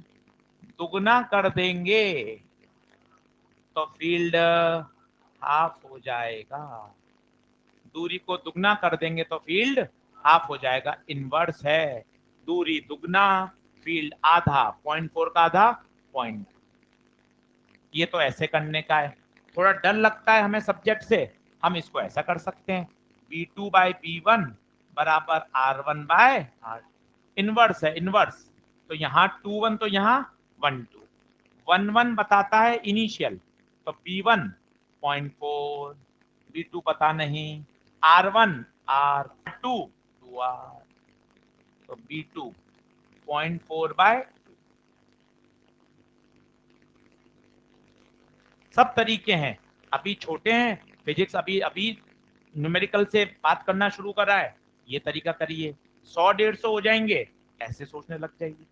दुगना कर देंगे तो फील्ड हाफ हो जाएगा, दूरी को दुगना कर देंगे तो फील्ड हाफ हो जाएगा, इनवर्स है, दूरी दुगना फील्ड आधा, 0.4 का आधा 0. ये तो ऐसे करने का है, थोड़ा डर लगता है हमें सब्जेक्ट से, हम इसको ऐसा कर सकते हैं, b2/b1 बराबर r1 बाय r, इनवर्स है इनवर्स, तो यहाँ 2 1 तो यहाँ 1 2, 1 1 बताता है इनिशियल, तो b1 0.4, b2 पता नहीं, r1 r2 2r, तो b2 0.4/, सब तरीके हैं, अभी छोटे हैं फिजिक्स, अभी अभी न्यूमेरिकल से बात करना शुरू करा है, ये तरीका करिए, 100 150 हो जाएंगे, ऐसे सोचने लग जाइए।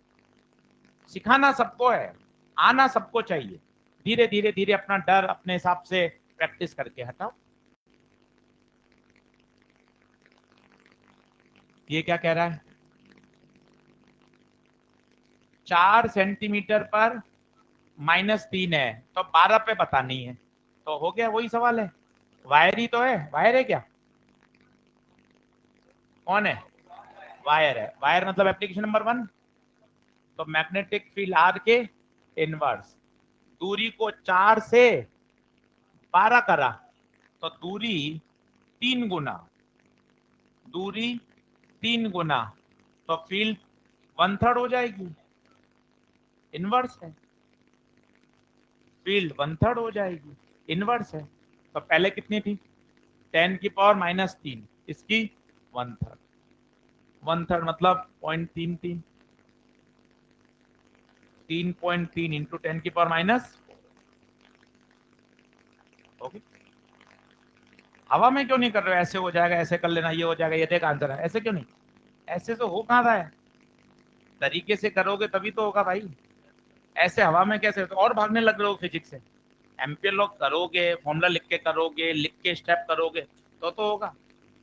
सिखाना सबको है, आना सबको चाहिए, धीरे धीरे धीरे अपना डर अपने हिसाब से प्रैक्टिस करके हटाओ। ये क्या कह रहा है, 4 सेंटीमीटर पर -3 है, तो 12 पे पता नहीं है, तो हो गया वही सवाल है, वायर ही तो है, वायर है क्या, कौन है, वायर है, वायर मतलब एप्लीकेशन नंबर 1, तो मैग्नेटिक फील्ड आर के इनवर्स, दूरी को 4 से 12 करा, तो दूरी 3 गुना, दूरी 3 गुना, तो फील्ड 1/3 हो जाएगी, इनवर्स है, फील्ड 1/3 हो जाएगी, इनवर्स है, तो पहले कितनी थी 10⁻³ इसकी 1/3, 1/3 मतलब 0.33, 3.3 इंटू 10⁻⁻, ओके। हवा में क्यों नहीं कर रहे हो, ऐसे हो जाएगा, ऐसे कर लेना, ये हो जाएगा, ये देख आंसर है, ऐसे क्यों नहीं, ऐसे तो हो कहाँ रहा है, तरीके से करोगे तभी तो होगा भाई, ऐसे हवा में कैसे, तो और भागने लग रहे हो फिजिक्स से, एम्पियर लॉ करोगे, फॉर्मूला लिख के करोगे, लिख के स्टेप करोगे तो होगा,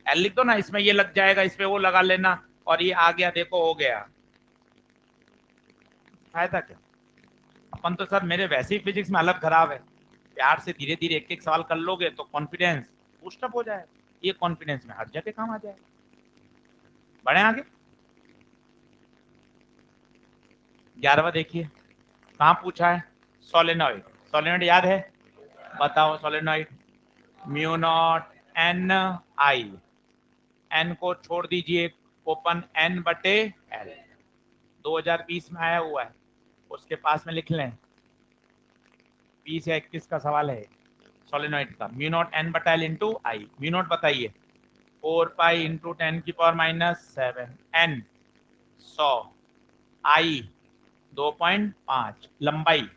लिख दो ना, इसमें ये लग जाएगा, इस पे वो लगा लेना, और ये आ गया, देखो हो गया, फायदा क्या, अपन तो सर मेरे वैसे ही फिजिक्स में हालत खराब है, प्यार से धीरे धीरे एक एक सवाल कर लोगे तो कॉन्फिडेंस बूस्टअप हो जाए, ये कॉन्फिडेंस में हर जगह काम आ जाए। बढ़े आगे, 11वां देखिए, कहाँ पूछा है, सोलेनॉइड, सोलेनॉइड याद है, बताओ solenoid, mu naught N I, N को छोड़ दीजिए, ओपन एन बटे एल, 2020 में आया हुआ है, उसके पास में लिख लें, 20 या 21 का सवाल है सोलेनॉइड का, म्यू नॉट एन बटा L into I, mu not बताइए 4 पाई इंटू 10⁻⁷ एन 100, आई 2.5, लंबाई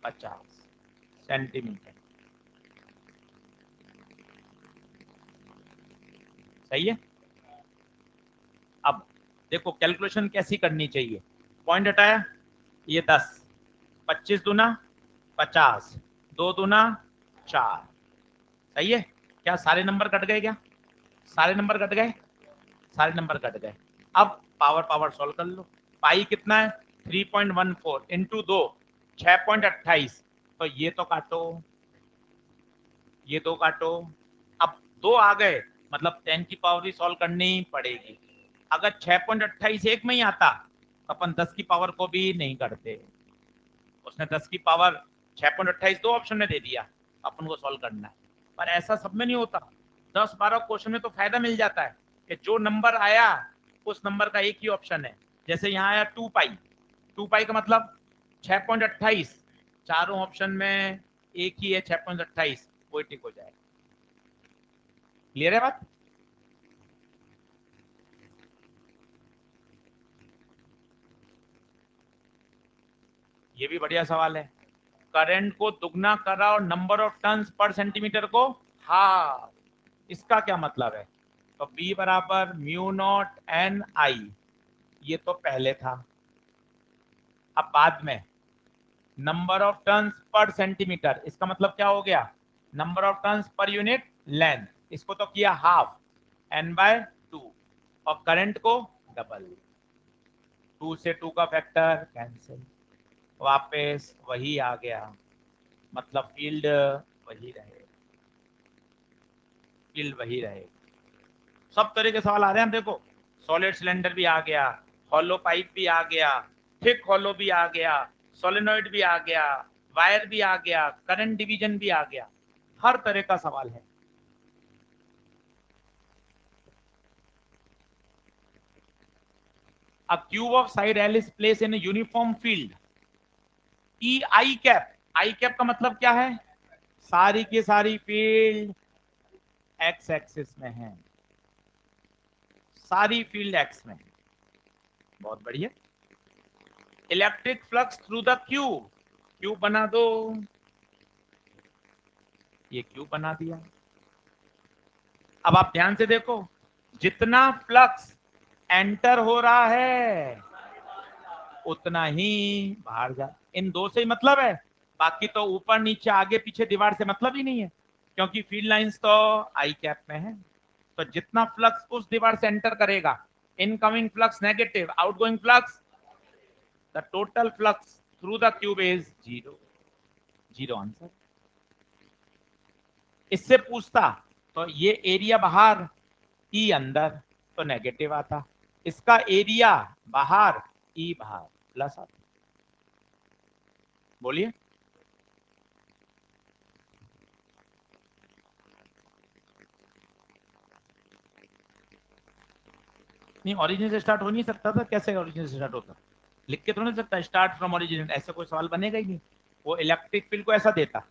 50 सेंटीमीटर, सही है। अब देखो कैलकुलेशन कैसी करनी चाहिए, पॉइंट हटाया, ये 10, 25 दूना 50, 2 दूना 4, सही है, क्या सारे नंबर कट गए क्या, सारे नंबर कट गए, सारे नंबर कट गए, अब पावर पावर सॉल्व कर लो, पाई कितना है 3.14 इंटू 2 6.28, तो ये तो काटो, ये 2 काटो, अब 2 आ गए, मतलब 10 की पावर भी सॉल्व करनी पड़ेगी, अगर 6.28 एक में ही आता तो अपन 10 की पावर को भी नहीं करते, उसने 10 की पावर 6.28 दो ऑप्शन में दे दिया, अपन को सॉल्व करना है, पर ऐसा सब में नहीं होता, 10 12 क्वेश्चन में तो फायदा मिल जाता है कि जो नंबर आया उस नंबर का एक ही ऑप्शन है, जैसे यहाँ आया 2 पाई, 2 पाई का मतलब 6.28, चारों ऑप्शन में एक ही है 6.28, वही टिक हो जाएगा, क्लियर है बात। ये भी बढ़िया सवाल है, करंट को दुगना करा और number of turns per centimetre को हाफ। इसका क्या मतलब है? तो B बराबर म्यू नॉट एन आई, ये तो पहले था। अब बाद में number of turns per centimetre, इसका मतलब क्या हो गया? Number of turns per unit length, इसको तो किया हाफ n/2, और करंट को डबल, 2 से 2 का फैक्टर कैंसिल, वापस वही आ गया, मतलब फील्ड वही रहे, फील्ड वही रहे। सब तरह के सवाल आ रहे हैं। देखो सॉलिड सिलेंडर भी आ गया, हॉलो पाइप भी आ गया, थिक हॉलो भी आ गया, सोलेनॉइड भी आ गया, वायर भी आ गया, करंट डिवीजन भी आ गया, हर तरह का सवाल है। A cube of side L is placed in a uniform field E I cap, I cap का मतलब क्या है? सारी की सारी फील्ड एक्स एक्सिस में है, सारी फील्ड एक्स में। बहुत बढ़िया। Electric flux through the cube, cube बना दो, ये क्यूब बना दिया। अब आप ध्यान से देखो, जितना फ्लक्स एंटर हो रहा है उतना ही बाहर जा, इन दो से ही मतलब है, बाकी तो ऊपर नीचे आगे पीछे दीवार से मतलब ही नहीं है, क्योंकि फील्ड लाइंस तो आई कैप में है। तो जितना फ्लक्स उस दीवार से एंटर करेगा, incoming flux negative, outgoing flux, the total flux through the cube is zero, zero answer. इससे पूछता तो ये एरिया बाहर, ई अंदर, तो नेगेटिव आता, इसका एरिया बाहर, ई बाहर, प्लस आता। बोलिए। नहीं, ओरिजिन से स्टार्ट हो नहीं सकता था, कैसे ओरिजिन से स्टार्ट होता? लिख के तो नहीं सकता स्टार्ट फ्रॉम ओरिजिन, ऐसा कोई सवाल बनेगा ही नहीं। वो इलेक्ट्रिक फील्ड को ऐसा देता,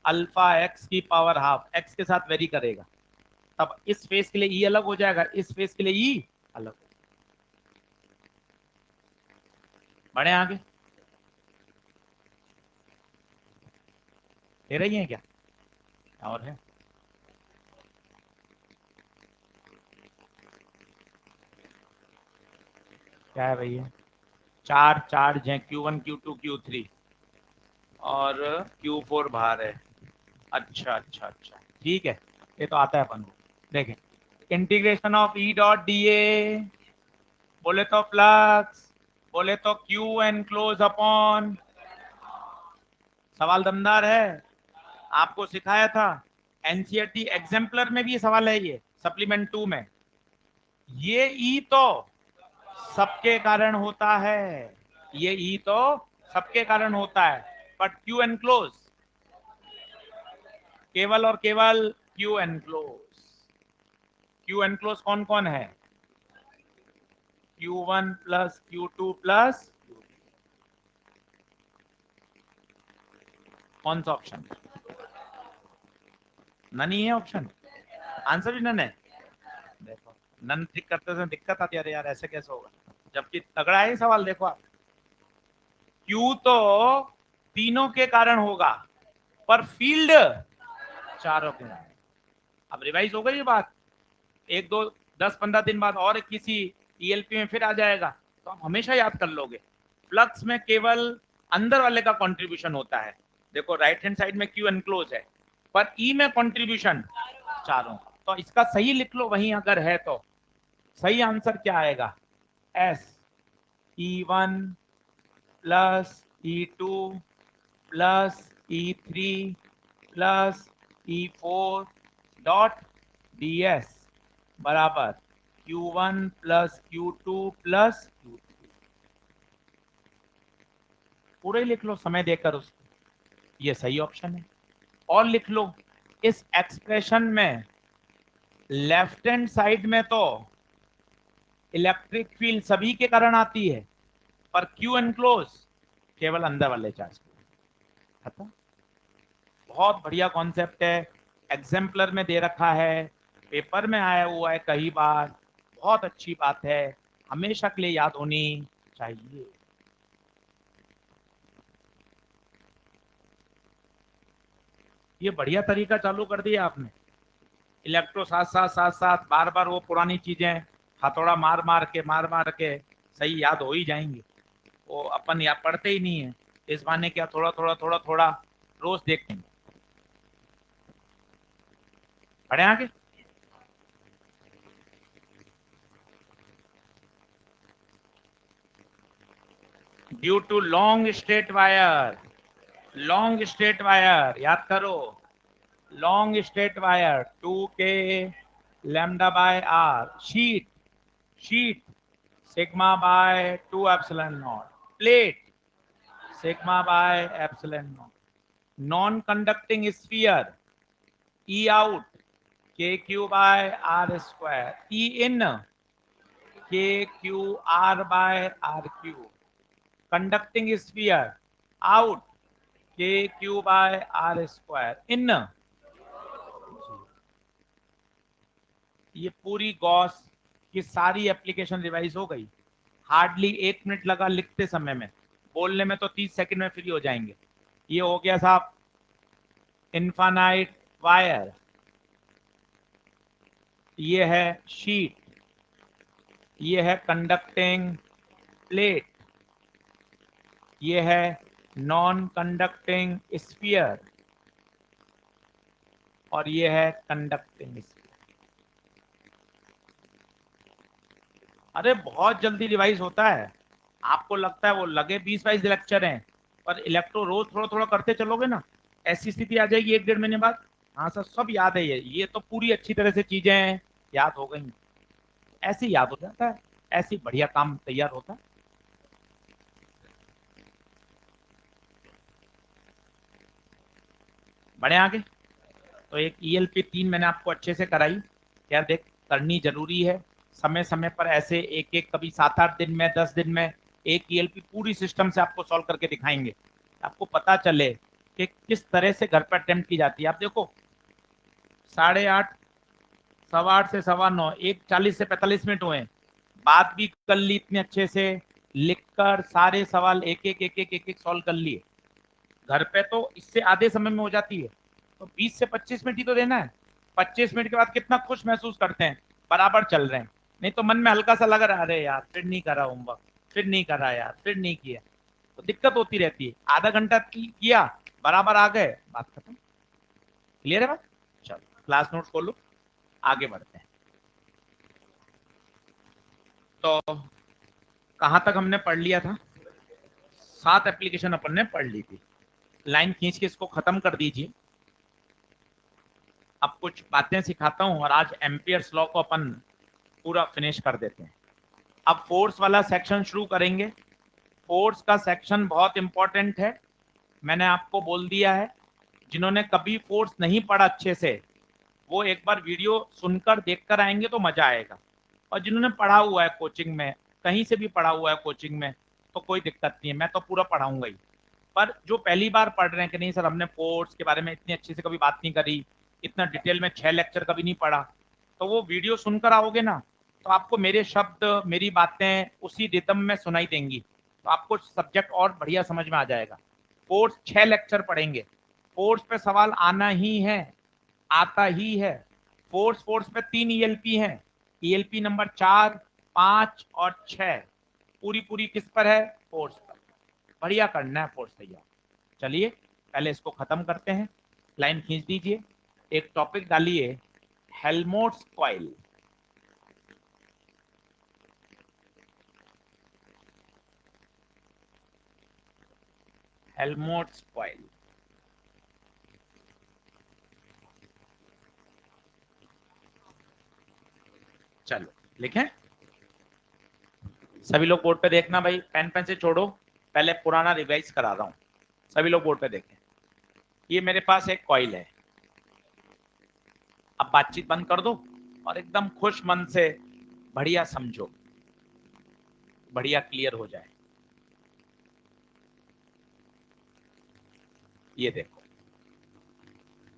अल्फा एक्स की पावर हाफ, एक्स के साथ वेरी करेगा, तब इस फेस के लिए ई अलग हो जाएगा, इस फेस के लिए ई अलग। बढ़े आगे, दे रही है क्या और है? क्या है भैया? चार चार्ज हैं, Q1 Q2 Q3 और Q4 बाहर है। अच्छा अच्छा अच्छा, ठीक है, ये तो आता है अपन को। देखें, integration of E dot D A, बोले तो फ्लक्स, बोले तो क्यू एनक्लोज अपॉन, सवाल दमदार है, आपको सिखाया था एनसीईआरटी एग्जाम्पलर में भी ये सवाल है, ये सप्लीमेंट 2 में। ये ई तो सबके कारण होता है, ये ई तो सबके कारण होता है, बट क्यू एनक्लोज केवल और केवल क्यू एनक्लोज। क्यू एनक्लोज कौन कौन है? Q1 प्लस Q2 प्लस, कौन सा ऑप्शन? नन ही है ऑप्शन, आंसर भी नन है। देखो नन टिक करते समय दिक्कत आती है, अरे यार ऐसे कैसे होगा, जबकि तगड़ा है सवाल। देखो आप, क्यू तो तीनों के कारण होगा, पर फील्ड चारों के कारण। अब रिवाइज हो गई ये बात, एक दो 10-15 दिन बाद और किसी ईएलपी में फिर आ जाएगा, तो आप हमेशा याद कर लोगे, फ्लक्स में केवल अंदर वाले का कंट्रीब्यूशन होता है। देखो राइट हैंड साइड में क्यू एनक्लोज है, पर ई में कंट्रीब्यूशन चारों, तो इसका सही लिख लो वहीं अगर है तो। सही आंसर क्या आएगा? S, E1 plus E2 plus E3 plus E4 dot ds बराबर Q1 plus Q2 plus Q3। पूरे लिख लो समय देकर उसको, ये सही ऑप्शन है। और लिख लो, इस एक्सप्रेशन में लेफ्ट हैंड साइड में तो इलेक्ट्रिक फील्ड सभी के कारण आती है, पर क्यू एनक्लोज केवल अंदर वाले चार्ज खत्म। बहुत बढ़िया कॉन्सेप्ट है, एग्जाम्पलर में दे रखा है, पेपर में आया हुआ है कई बार, बहुत अच्छी बात है, हमेशा के लिए याद होनी चाहिए। ये बढ़िया तरीका चालू कर दिया आपने। इलेक्ट्रो साथ साथ साथ साथ बार बार वो पुरानी चीजें हथौड़ा मार मार के सही याद हो ही जाएंगी। वो अपन या पढ़ते ही नहीं है, इस बहाने क्या थोड़ा थोड़ा थोड़ा थोड़ा रोज देखते हैं। पढ़े आगे। Due to long straight wire याद करो, long straight wire 2k lambda by R sheet sigma by 2 epsilon naught plate sigma by epsilon naught non conducting sphere E out K Q by R square E in K Q R by R Q conducting sphere out K Q by R square in. ये पूरी Gauss की सारी application revise हो गई। Hardly 1 minute लगा लिखते समय में, बोलने में तो 30 सेकंड में फ्री हो जाएंगे। ये हो गया साहब इनफाइनाइट वायर, ये है शीट, ये है कंडक्टिंग प्लेट, ये है नॉन कंडक्टिंग स्फीयर और ये है कंडक्टिंग स्फीयर। अरे बहुत जल्दी रिवाइज होता है। आपको लगता है वो लगे 20-22 लेक्चर हैं, पर इलेक्ट्रो रोज थोड़ा थोड़ा करते चलोगे ना, ऐसी स्थिति आ जाएगी 1-1.5 महीने बाद। हाँ सर सब याद है, ये तो पूरी अच्छी तरह से चीजें याद हो गई। ऐसे ही याद हो जाता है, ऐसे ही बढ़िया काम तैयार होता है। बढ़े आगे। तो एक ELP 3 मैंने आपको अच्छे से कराई। यार देख, करनी जरूरी है समय समय पर ऐसे एक एक, कभी 7-8 दिन में 10 दिन में एक ELP पूरी सिस्टम से आपको सॉल्व करके दिखाएंगे, आपको पता चले कि किस तरह से घर पर अटेम्प्ट की जाती है। आप देखो 8:30 8:15 से 9:15 एक 40 से 45 मिनट हुए, बात भी कर ली इतने अच्छे से, लिखकर सारे सवाल एक एक सॉल्व कर लिए। घर पे तो इससे आधे समय में हो जाती है, तो 20 से 25 मिनट ही तो देना है। 25 मिनट के बाद कितना खुश महसूस करते हैं, बराबर चल रहे हैं। नहीं तो मन में हल्का सा लग रहा है, अरे यार फिर नहीं करा होमवर्क, फिर नहीं करा यार, फिर नहीं किया, तो दिक्कत होती रहती है। आधा घंटा किया, बराबर आ गए, बात खत्म। क्लियर है बात। चलो क्लास नोट्स खोलो, आगे बढ़ते हैं। तो कहां तक हमने पढ़ लिया था? 7 एप्लीकेशन अपन ने पढ़ ली थी। लाइन खींच के इसको खत्म कर दीजिए। अब कुछ बातें सिखाता हूं और आज एम्पियर्स लॉ को अपन पूरा फिनिश कर देते हैं। अब फोर्स वाला सेक्शन शुरू करेंगे। फोर्स का सेक्शन बहुत इंपॉर्टेंट है, मैंने आपको बोल दिया है। जिन्होंने कभी फोर्स नहीं पढ़ा अच्छे से, वो एक बार वीडियो सुनकर देखकर आएंगे तो मजा आएगा। और जिन्होंने पढ़ा हुआ है कोचिंग में, कहीं से भी पढ़ा हुआ है कोचिंग में, तो कोई दिक्कत नहीं है, मैं तो पूरा पढ़ाऊंगा ही। पर जो पहली बार पढ़ रहे हैं कि नहीं सर हमने फोर्स के बारे में इतनी अच्छे से कभी बात नहीं करी, इतना डिटेल में 6 लेक्चर कभी नहीं पढ़ा, तो वो वीडियो सुनकर आओगे ना, तो आपको मेरे शब्द मेरी बातें उसी रिदम में सुनाई देंगी, तो आपको सब्जेक्ट और बढ़िया समझ में आ जाएगा। फोर्स 6 लेक्चर पढ़ेंगे, फोर्स पे सवाल आना ही है, आता ही है। फोर्स फोर्स पे 3 ELP हैं, ELP नंबर 4, 5 और 6। पूरी पूरी किस पर है? फोर्स पर। बढ़िया करना है फोर्स तैयार। चलिए पहले इसको खत्म करते हैं। लाइन खींच दीजिए, एक टॉपिक डालिए, हेल्महोल्ट्ज कॉइल। Helmholtz coil. चलो लिखें, सभी लोग बोर्ड पे देखना भाई, पेन पेन से छोड़ो, पहले पुराना रिवाइज करा रहा हूं। सभी लोग बोर्ड पे देखें। ये मेरे पास एक कॉइल है, अब बातचीत बंद कर दो और एकदम खुश मन से बढ़िया समझो, बढ़िया क्लियर हो जाए। ये देखो,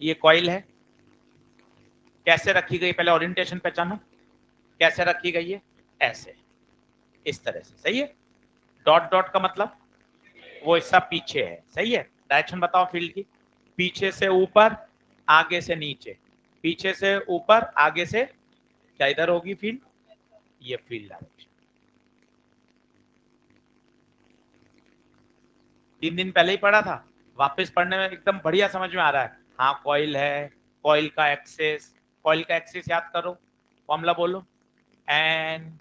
ये कॉइल है, कैसे रखी गई, पहले ओरिएंटेशन पहचानो, कैसे रखी गई है, ऐसे, इस तरह से, सही है। डॉट डॉट का मतलब वो हिस्सा पीछे है, सही है। डायरेक्शन बताओ फील्ड की, पीछे से ऊपर आगे से नीचे, पीछे से ऊपर, आगे से, क्या इधर होगी फील्ड, ये फील्ड डायरेक्शन। 3 दिन पहले ही पढ़ा था, वापस पढ़ने में एकदम बढ़िया समझ में आ रहा है। हाँ कॉइल है, कॉइल का एक्सेस, कॉइल का एक्सेस याद करो, फॉर्मूला बोलो, N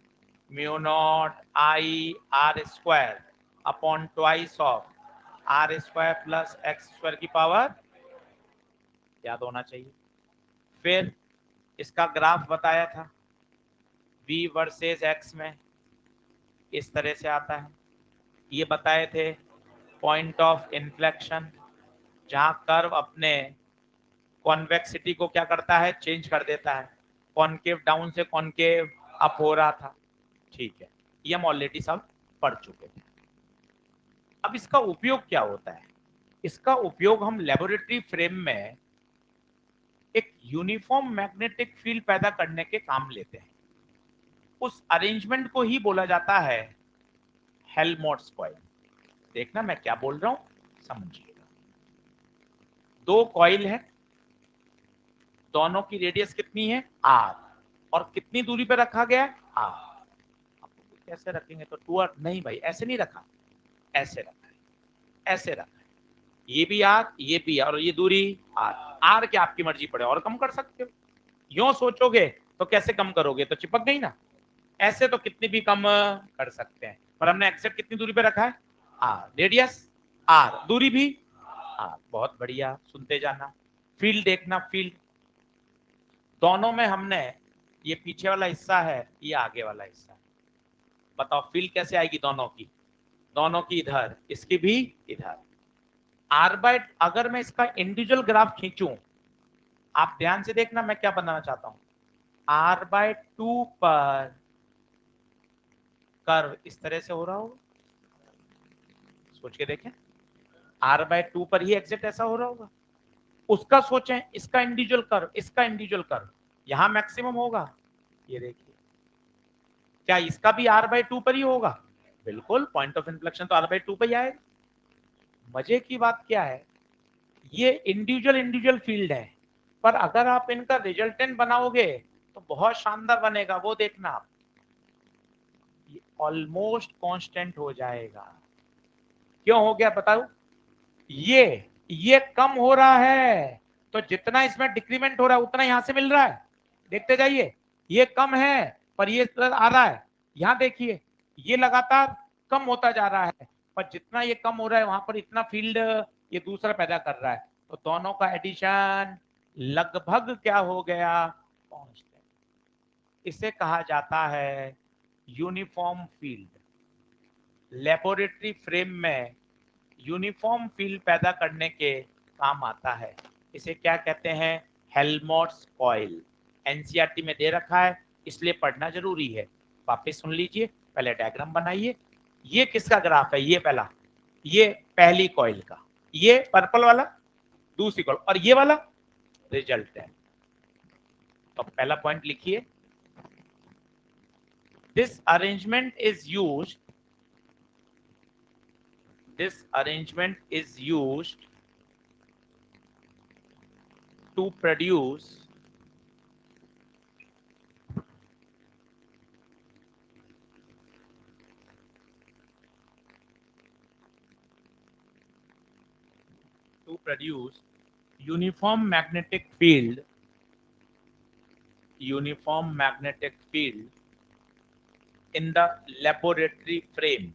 mu naught I R square upon twice of R square plus X square की पावर, याद होना चाहिए। फिर इसका ग्राफ बताया था, v वर्सेस x में इस तरह से आता है। ये बताए थे पॉइंट ऑफ इन्फ्लेक्शन, जहां कर्व अपने कॉन्वेक्सिटी को क्या करता है, चेंज कर देता है, कॉनकेव डाउन से कॉनकेव अप हो रहा था। ठीक है, ये हम ऑलरेडी सब पढ़ चुके थे। अब इसका उपयोग क्या होता है, इसका उपयोग हम लेबोरेटरी फ्रेम में एक यूनिफॉर्म मैग्नेटिक फील्ड पैदा करने के काम लेते हैं। उस अरेंजमेंट को ही बोला जाता है हेल्महोल्ट्ज कॉइल। देखना मैं क्या बोल रहा हूं, समझिएगा। 2 कॉइल है, दोनों की रेडियस कितनी है, r, और कितनी दूरी पे रखा गया है, r। कैसे रखेंगे, तो 2r नहीं भाई, ऐसे नहीं रखा, ऐसे रखा है, ऐसे रखा है, ये भी r, ये भी r, और ये दूरी r। r क्या आपकी मर्जी पड़े, और कम कर सकते हो। यूं सोचोगे तो कैसे कम करोगे, तो चिपक गई ना। ऐसे तो कितनी भी कम कर सकते हैं, पर हमने एक्सेप्ट कितनी दूरी पे रखा है, r, रेडियस r, दूरी भी r। बहुत बढ़िया, सुनते जाना। फील्ड देखना, फील्ड दोनों में हमने, ये पीछे वाला हिस्सा है, ये आगे वाला हिस्सा है। बताओ फील्ड कैसे आएगी दोनों की, दोनों की इधर, इसकी भी इधर। आर बाय, अगर मैं इसका इंडिविजुअल ग्राफ खींचूं, आप ध्यान से देखना मैं क्या बनाना चाहता हूं। r/2 पर कर्व इस तरह से हो रहा होगा, सोच के देखें, r/2 पर ही एग्जैक्ट ऐसा हो रहा होगा। उसका सोचें, इसका इंडिविजुअल कर्व, इसका इंडिविजुअल कर्व, यहां मैक्सिमम होगा, ये देखिए, क्या इसका भी r/2 पर ही होगा, बिल्कुल, पॉइंट ऑफ इन्फ्लेक्शन तो r/2 पर ही आएगा। मजे की बात क्या है, ये इंडिविजुअल इंडिविजुअल फील्ड है, पर अगर आप इनका रिजल्टेंट बनाओगे तो बहुत शानदार बनेगा, वो देखना आप, ऑलमोस्ट कांस्टेंट हो जाएगा। क्यों हो गया बताओ, ये कम हो रहा है, तो जितना इसमें डिक्रीमेंट हो रहा है उतना यहां से मिल रहा है, देखते जाइए। ये कम है पर ये आ रहा है, यहां देखिए, ये लगातार कम होता जा रहा है, पर जितना ये कम हो रहा है वहां पर इतना फील्ड ये दूसरा पैदा कर रहा है, तो दोनों का एडिशन लगभग क्या हो गया, कांस्टेंट। इसे कहा जाता है यूनिफॉर्म फील्ड। लेबोरेटरी फ्रेम में यूनिफॉर्म फील्ड पैदा करने के काम आता है। इसे क्या कहते हैं, हेल्महोल्ट्ज कॉइल। एनसीईआरटी में दे रखा है, इसलिए पढ़ना जरूरी है। वापस सुन लीजिए, पहले डायग्राम बनाइए। ये किसका ग्राफ है, ये पहला, ये पहली कॉइल का, ये पर्पल वाला दूसरी कॉइल, और ये वाला रिजल्ट है। तो पहला पॉइंट लिखिए, this arrangement is used, this arrangement is used to produce uniform magnetic field, uniform magnetic field in the laboratory frame,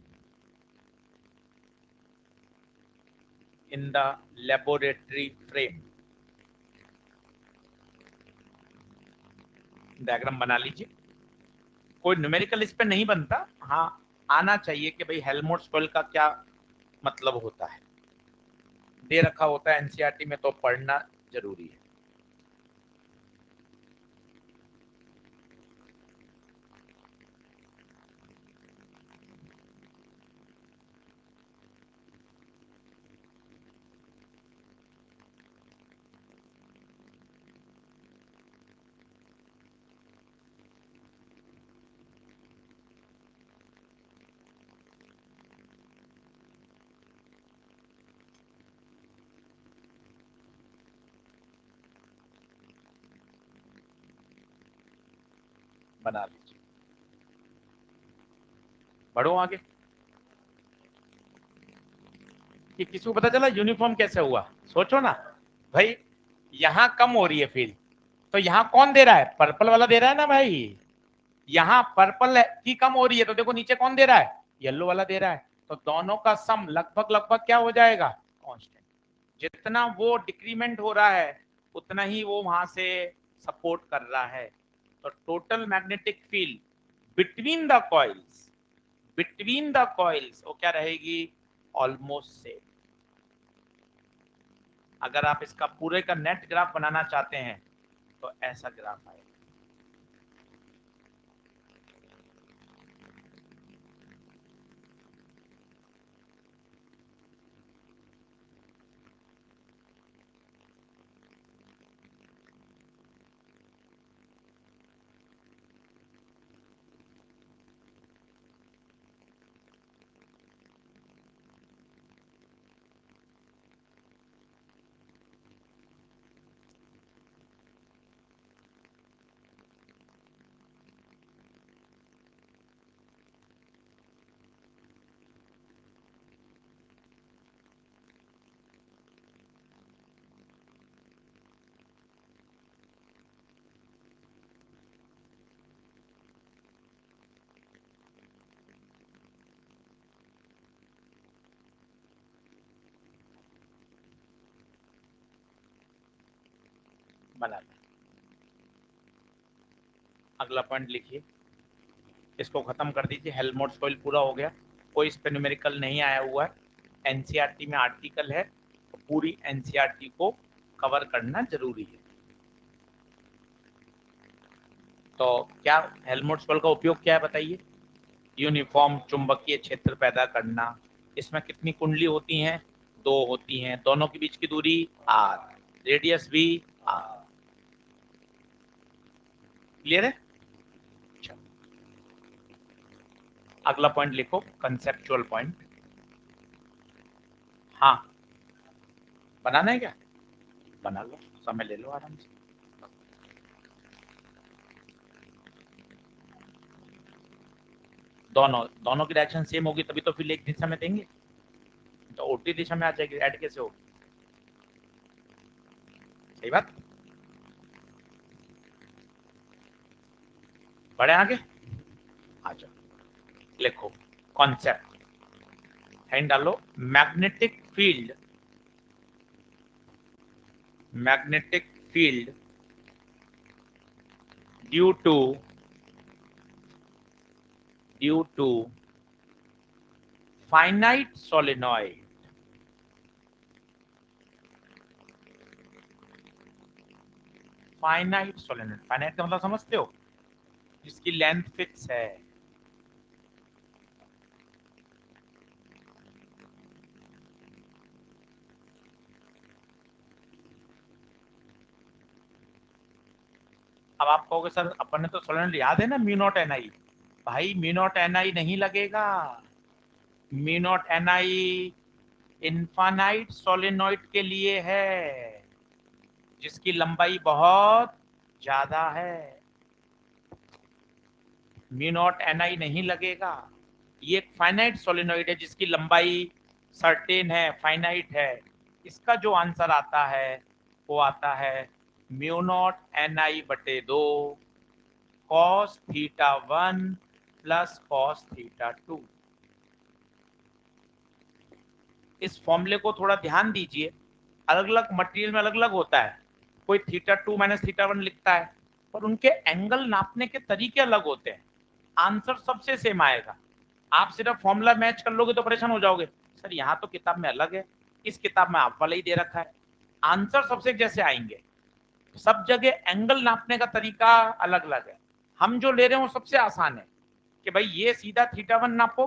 in the laboratory frame। Diagram बना लीजिए, कोई न्यूमेरिकल इस पे नहीं बनता, हाँ आना चाहिए कि भाई हेल्महोल्ट्ज कॉइल का क्या मतलब होता है, दे रखा होता है एनसीईआरटी में, तो पढ़ना जरूरी है। बना लीजिए, बढ़ो आगे। कि किसी को पता चला यूनिफॉर्म कैसे हुआ? सोचो ना भाई, यहां कम हो रही है फील्ड, तो यहां कौन दे रहा है? पर्पल वाला दे रहा है ना भाई। यहां पर्पल की कम हो रही है तो देखो नीचे कौन दे रहा है? येलो वाला दे रहा है। तो दोनों का सम लगभग लगभग क्या हो जाएगा? कांस्टेंट। जितना वो डिक्रीमेंट हो रहा है उतना ही वो वहां से सपोर्ट कर रहा है। तो total magnetic field between the coils, between the coils वो क्या रहेगी? Almost same. अगर आप इसका पूरे का नेट ग्राफ बनाना चाहते हैं तो ऐसा ग्राफ आएगा। बना। अगला पॉइंट लिखिए, इसको खत्म कर दीजिए। हेल्महोल्ट्ज कॉइल पूरा हो गया, कोई इस पे न्यूमेरिकल नहीं आया हुआ है। एनसीईआरटी में आर्टिकल है तो पूरी एनसीईआरटी को कवर करना जरूरी है। तो क्या हेल्महोल्ट्ज कॉइल का उपयोग क्या है बताइए? यूनिफॉर्म चुंबकीय क्षेत्र पैदा करना। इसमें कितनी कुंडली होती हैं? दो होती हैं। दोनों के बीच की दूरी आर, रेडियस भी आर। क्लियर है? अच्छा, अगला पॉइंट लिखो, कंसेप्चुअल पॉइंट। हाँ, बनाना है क्या? बना लो, समय ले लो आराम से। दोनों दोनों की डायरेक्शन सेम होगी तभी तो फिर एक दिशा में देंगे। तो उल्टी दिशा में आ जाएगी, ऐड कैसे हो? सही बात। बढ़े आगे, आ जाओ। लिखो कॉन्सेप्ट, हेडिंग डालो, magnetic field, magnetic field due to, due to finite solenoid, finite solenoid. Finite का मतलब समझते हो? जिसकी लेंथ फिक्स है। अब आप कहोगे सर अपन ने तो सोलेनॉइड याद है ना, म्यू नॉट एन आई। भाई म्यू नॉट एन आई नहीं लगेगा। म्यू नॉट एन आई इनफाइनाइट सोलेनॉइड के लिए है, जिसकी लंबाई बहुत ज्यादा है। म्यू नॉट एन आई नहीं लगेगा। ये एक फाइनाइट सोलेनॉइड है जिसकी लंबाई सर्टेन है, फाइनाइट है। इसका जो आंसर आता है वो आता है म्यू नॉट एन आई बटे 2 cos theta 1 plus cos theta 2। इस फॉर्मूले को थोड़ा ध्यान दीजिए, अलग अलग मटेरियल में अलग अलग होता है। कोई थीटा 2 माइनस थीटा 1 लिखता है, पर उनके एंगल नापने के तरीके अलग होते हैं। आंसर सबसे सेम आएगा। आप सिर्फ फॉर्मूला मैच कर लोगे तो परेशान हो जाओगे, सर यहाँ तो किताब में अलग है, इस किताब में आप वाला ही दे रखा है। आंसर सबसे जैसे आएंगे, सब जगह एंगल नापने का तरीका अलग अलग है। हम जो ले रहे हैं वो सबसे आसान है कि भाई ये सीधा थीटा 1 नापो,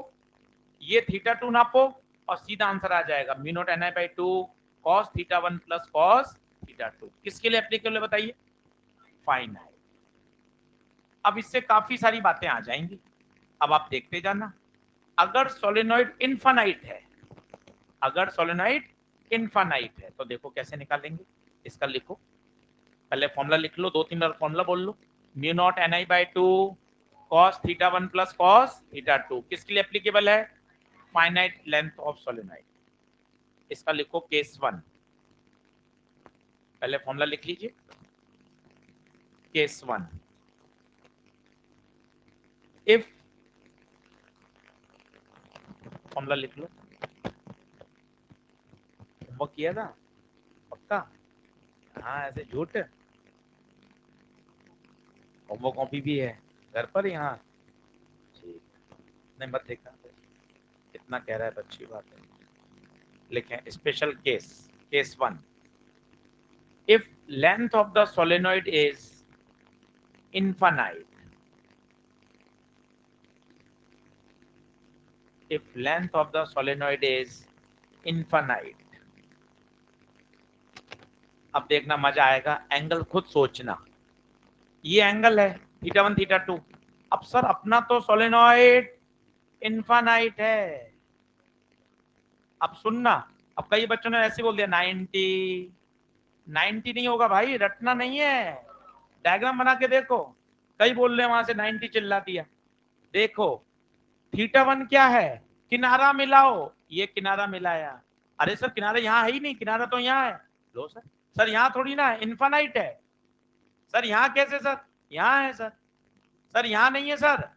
ये थीटा 2 नापो, और सीधा आंसर आ जाएगा mu naught N I by 2 cos theta 1 plus cos theta 2। किसके लिए एप्लीकेबल है बताइए? फाइनाइट। अब इससे काफी सारी बातें आ जाएंगी, अब आप देखते जाना। अगर सोलेनॉइड इनफाइनाइट है, अगर सोलेनॉइड इनफाइनाइट है तो देखो कैसे निकालेंगे। इसका लिखो, पहले फॉर्मूला लिख लो, दो तीन बार फॉर्मूला बोल लो। Mu naught N I by 2 cos theta 1 plus cos theta 2 किसके लिए एप्लीकेबल है? Finite length of solenoid. इसका लिखो केस 1, पहले फॉर्मूला लिख लीजिए। केस 1, इफ, फॉर्मूला लिख लो, होमवर्क किया था पक्का? हाँ, ऐसे झूठ, होमवर्क कॉपी भी है घर पर यहाँ? ठीक, नहीं मत देखा, इतना कह रहा है तो अच्छी बात है। लिखें special case, case 1, if length of the solenoid is infinite, if length of the solenoid is infinite, अब देखना मजा आएगा, एंगल खुद सोचना। ये एंगल है थीटा 1 थीटा 2। अब सर अपना तो सोलेनॉइड इनफाइनाइट है। अब सुनना, अब कई बच्चों ने ऐसे बोल दिया 90, 90 नहीं होगा भाई, रटना नहीं है, डायग्राम बना के देखो। कई बोल रहे हैं वहां से 90 चिल्ला दिया। देखो थीटा 1 क्या है? किनारा मिलाओ, ये किनारा मिलाया। अरे सर किनारा यहाँ है ही नहीं, किनारा तो यहाँ है। लो सर, सर यहाँ थोड़ी ना, इनफाइनाइट है। सर यहाँ कैसे सर? यहाँ है सर। सर यहाँ नहीं है सर,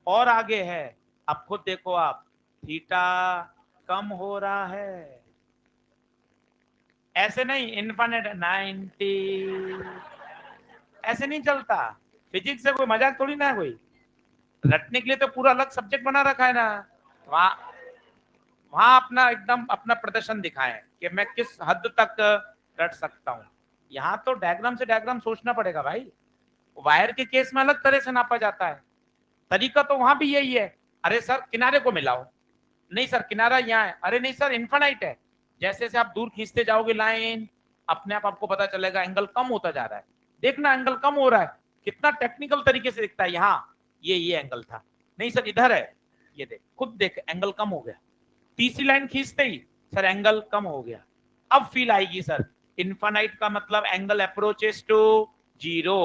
और आगे है। अब खुद देखो आप, थीटा कम हो रहा है, ऐसे नहीं इनफाइनाइट 90, ऐसे नहीं चलता। फिजिक्स से कोई मजाक थोड़ी ना है कोई, रटने के लिए तो पूरा अलग सब्जेक्ट बना रखा है ना। वहां वहां अपना एकदम अपना प्रदर्शन दिखाएं कि मैं किस हद तक रट सकता हूं। यहाँ तो डायग्राम से डायग्राम सोचना पड़ेगा भाई। वायर के केस में अलग तरह से नापा जाता है, तरीका तो वहां भी यही है। अरे सर किनारे को मिलाओ, नहीं सर किनारा यहाँ है, अरे नहीं सर इनफाइनाइट है। जैसे जैसे आप दूर खींचते जाओगे लाइन, अपने आप आपको पता चलेगा एंगल कम होता जा रहा है। देखना एंगल कम हो रहा है, कितना टेक्निकल तरीके से दिखता है। यहाँ ये एंगल था, नहीं सर इधर है, ये देख खुद देख एंगल कम हो गया। तीसरी लाइन खींचते ही सर एंगल कम हो गया। अब फील आएगी सर, इनफाइनाइट का मतलब angle approaches to zero,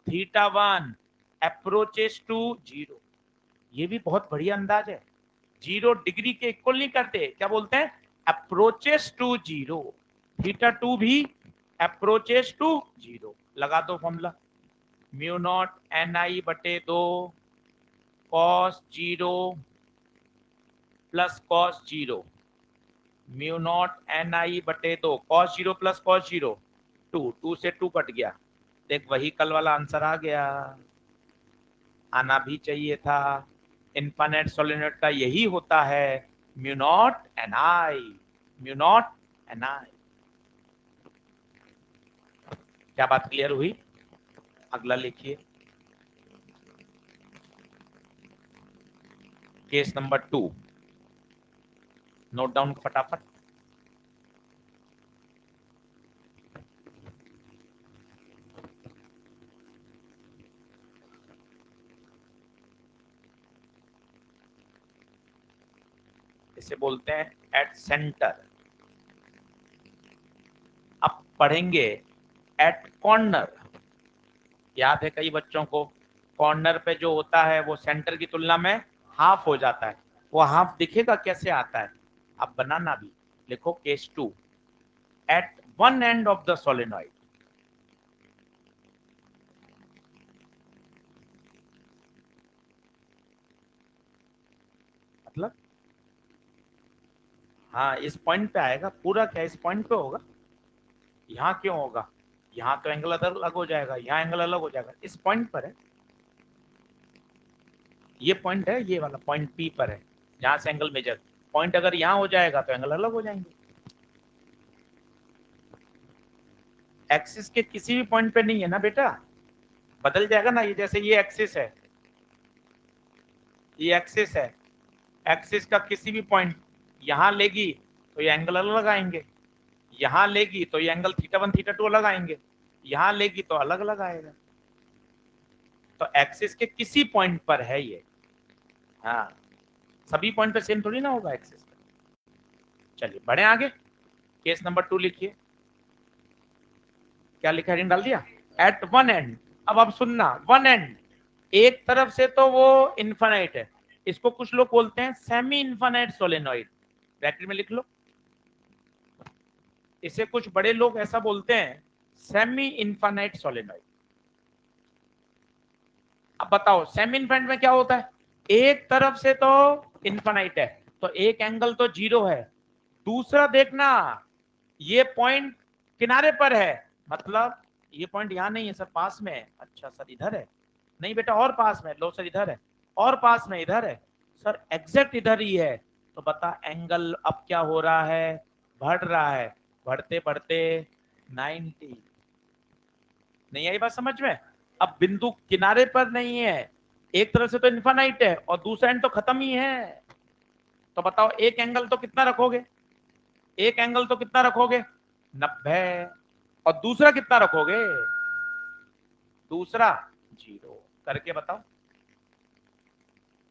theta 1 approaches to zero. ये भी बहुत बढ़िया अंदाज है। 0 डिग्री के इक्वल नहीं करते, क्या बोलते हैं? Approaches to zero. थीटा 2 भी अप्रोचेस टू जीरो। लगा दो formula, mu naught N I बटे 2 cos zero plus cos zero, mu naught N I बटे 2 cos zero plus cos zero, 2 से 2 कट गया। देख वही कल वाला आंसर आ गया, आना भी चाहिए था। इनफाइनाइट सोलेनॉइड का यही होता है, mu naught N I, mu naught N I. क्या बात क्लियर हुई? अगला लिखिए, केस नंबर 2, नोट डाउन फटाफट। इसे बोलते हैं एट सेंटर। अब पढ़ेंगे एट कॉर्नर। याद है कई बच्चों को, कॉर्नर पे जो होता है वो सेंटर की तुलना में हाफ हो जाता है। वो हाफ दिखेगा कैसे आता है, अब बनाना भी। लिखो case 2, at one end of the solenoid. मतलब हाँ इस पॉइंट पे आएगा पूरा, क्या इस पॉइंट पे होगा? यहाँ क्यों होगा? यहाँ तो एंगल अलग हो जाएगा, यहाँ एंगल अलग हो जाएगा, इस पॉइंट पर है। ये पॉइंट है, ये वाला पॉइंट पी पर है, जहां से एंगल मेजर। पॉइंट अगर यहाँ हो जाएगा तो एंगल अलग हो जाएंगे। एक्सिस के किसी भी पॉइंट पे नहीं है ना बेटा, बदल जाएगा ना। ये जैसे ये एक्सिस है, ये एक्सिस है, एक्सिस का किसी भी पॉइंट यहाँ लेगी तो ये एंगल अलग आएंगे, यहाँ लेगी तो ये एंगल थीटा 1 थीटा 2 अलग आएंगे, यहाँ लेगी तो अलग अलग आएगा। तो एक्सिस के किसी पॉइंट पर है ये। हाँ, सभी पॉइंट पे सेम थोड़ी ना होगा एक्सिस का। चलिए बढ़े आगे, केस नंबर 2 लिखिए। क्या लिखा, हेडिंग डाल दिया, एट वन एंड। अब सुनना, वन एंड एक तरफ से तो वो इन्फानाइट है, इसको कुछ लोग बोलते हैं सेमी इन्फानाइट सोलेनॉइड, ब्रैकेट में लिख लो। इसे कुछ बड़े लोग ऐसा बोलते हैं सेमी इन्फानाइट सोलेनॉइड। अब बताओ सेमी इन्फानाइट में क्या होता है, एक तरफ से तो इन्फानाइट है तो एक एंगल तो जीरो है, दूसरा देखना ये पॉइंट किनारे पर है, मतलब ये पॉइंट यहां नहीं है सर, पास में है। अच्छा सर इधर है, नहीं बेटा और पास में, लो सर इधर है, और पास में इधर है, सर एग्जैक्ट इधर ही है। तो बता एंगल अब क्या हो रहा है, बढ़ रहा है, बढ़ते बढ़ते 90। नहीं आई बात समझ में? अब बिंदु किनारे पर नहीं है, एक तरफ से तो इन्फानाइट है और दूसरा एंड तो खत्म ही है। तो बताओ एक एंगल तो कितना रखोगे, एक एंगल तो कितना रखोगे 90, और दूसरा कितना रखोगे, दूसरा जीरो। करके बताओ,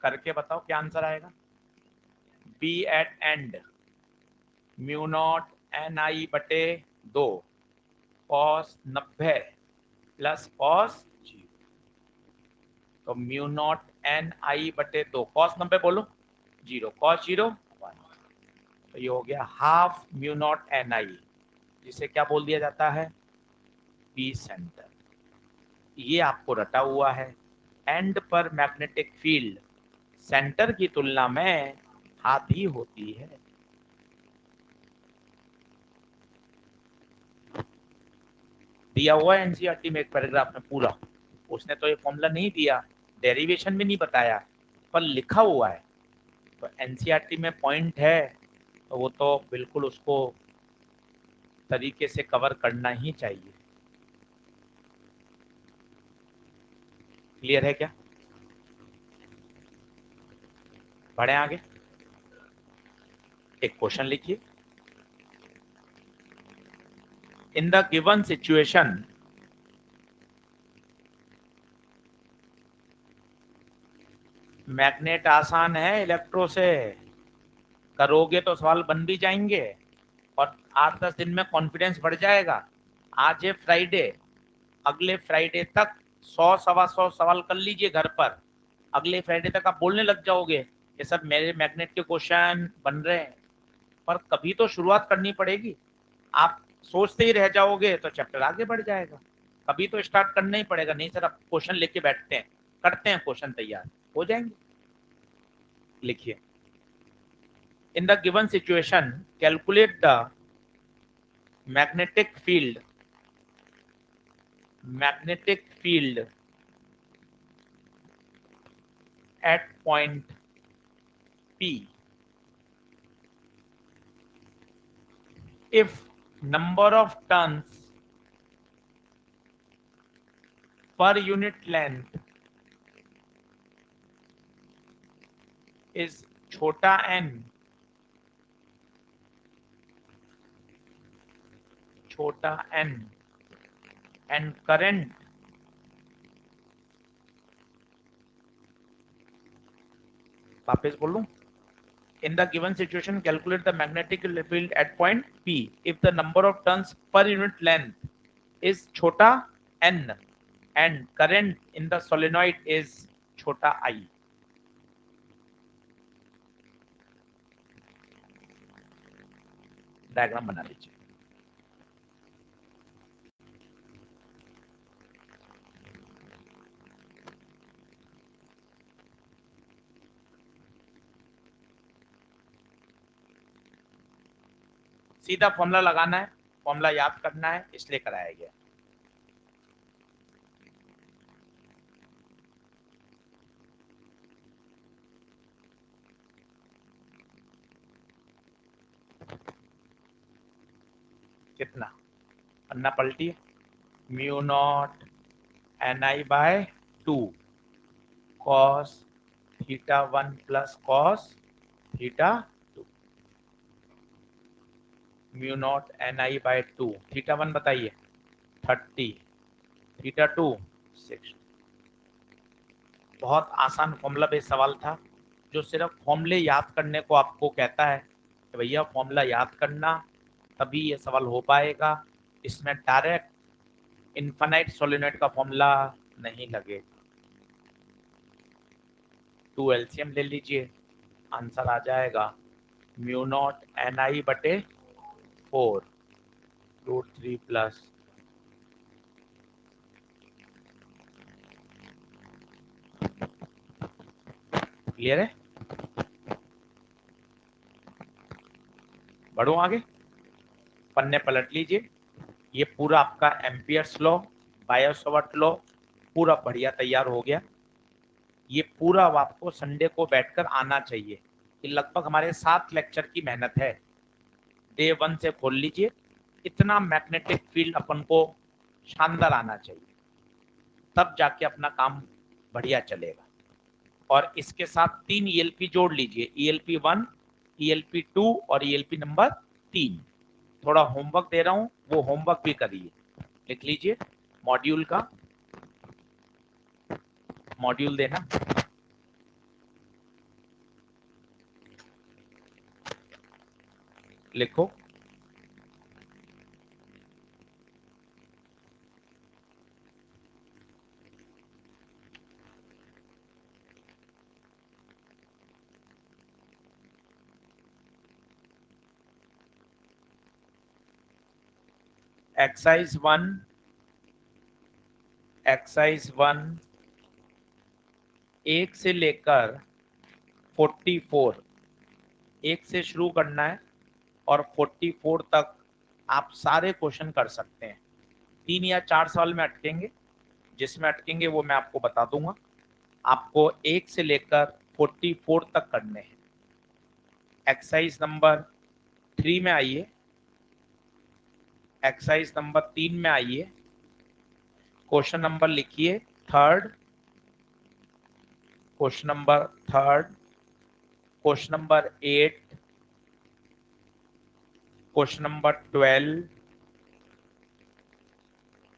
करके बताओ क्या आंसर आएगा। B at end mu naught N I बटे 2 कॉस 90 प्लस कॉस जीरो। तो म्यू नॉट एन आई बटे 2 कॉस 90 बोलो जीरो, कॉस जीरो 1। तो ये हो गया हाफ म्यू नॉट एन आई, जिसे क्या बोल दिया जाता है पी सेंटर। ये आपको रटा हुआ है, एंड पर मैग्नेटिक फील्ड सेंटर की तुलना में आधी होती है। दिया हुआ है एनसीईआरटी में एक पैराग्राफ में पूरा, उसने तो ये फॉर्मूला नहीं दिया, डेरिवेशन भी नहीं बताया, पर लिखा हुआ है। तो एनसीईआरटी में पॉइंट है तो वो तो बिल्कुल उसको तरीके से कवर करना ही चाहिए। क्लियर है क्या? बढ़े आगे, एक क्वेश्चन लिखिए। In the given situation magnet आसान है इलेक्ट्रो से, करोगे तो सवाल बन भी जाएंगे और 8-10 दिन में कॉन्फिडेंस बढ़ जाएगा। आज है फ्राइडे, अगले फ्राइडे तक 100 सवा 100 सवाल कर लीजिए घर पर, अगले फ्राइडे तक आप बोलने लग जाओगे ये सब मेरे मैग्नेट के क्वेश्चन बन रहे हैं। पर कभी तो शुरुआत करनी पड़ेगी, आप सोचते ही रह जाओगे तो चैप्टर आगे बढ़ जाएगा। कभी तो स्टार्ट करना ही पड़ेगा, नहीं सर आप क्वेश्चन लेके बैठते हैं, करते हैं क्वेश्चन तैयार हो जाएंगे। लिखिए, in the given situation calculate the magnetic field, magnetic field at point P if number of turns per unit length is छोटा n, छोटा n and current वापस बोलूं, in the given situation calculate the magnetic field at point P if the number of turns per unit length is छोटा n and current in the solenoid is छोटा I। Diagram बना लीजिए। सीधा formula लगाना है, formula याद करना है, इसलिए कराया गया। कितना पन्ना पलटी, mu naught N I by 2 cos theta 1 plus cos theta 2, mu naught N I by 2, theta 1 बताइए 30, थीटा 2 60। बहुत आसान फॉर्मूला बेस्ड सवाल था, जो सिर्फ फॉर्मूले याद करने को आपको कहता है कि भैया फॉर्मूला याद करना, तभी ये सवाल हो पाएगा। इसमें डायरेक्ट इन्फिनाइट सोलेनोइड का फॉर्मूला नहीं लगेगा। 2 एलसीएम ले लीजिए, आंसर आ जाएगा म्यू नॉट एन आई बटे 4 रूट 3 प्लस क्लियर है। बढ़ो आगे, पन्ने पलट लीजिए। ये पूरा आपका एम्पियर्स लॉ, बायो-सावर्ट लॉ पूरा बढ़िया तैयार हो गया। ये पूरा आपको संडे को बैठकर आना चाहिए। ये लगभग हमारे 7 लेक्चर की मेहनत है। डे 1 से खोल लीजिए, इतना मैग्नेटिक फील्ड अपन को शानदार आना चाहिए, तब जाके अपना काम बढ़िया चलेगा। और इसके साथ 3 ईएलपी जोड़ लीजिए, ईएलपी 1, ईएलपी 2 और ईएलपी नंबर 3। थोड़ा होमवर्क दे रहा हूं, वो होमवर्क भी करिए। लिख लीजिए मॉड्यूल का, मॉड्यूल देना, लिखो। एक्सरसाइज 1, एक्सरसाइज 1 1 से लेकर 44, 1 से शुरू करना है और 44 तक आप सारे क्वेश्चन कर सकते हैं। 3 या 4 सवाल में अटकेंगे, जिसमें अटकेंगे वो मैं आपको बता दूंगा। आपको 1 से लेकर 44 तक करने हैं। एक्सरसाइज नंबर 3 में आइए, एक्सरसाइज नंबर 3 में आइए, क्वेश्चन नंबर लिखिए third, question number third, question number 8, question number 12,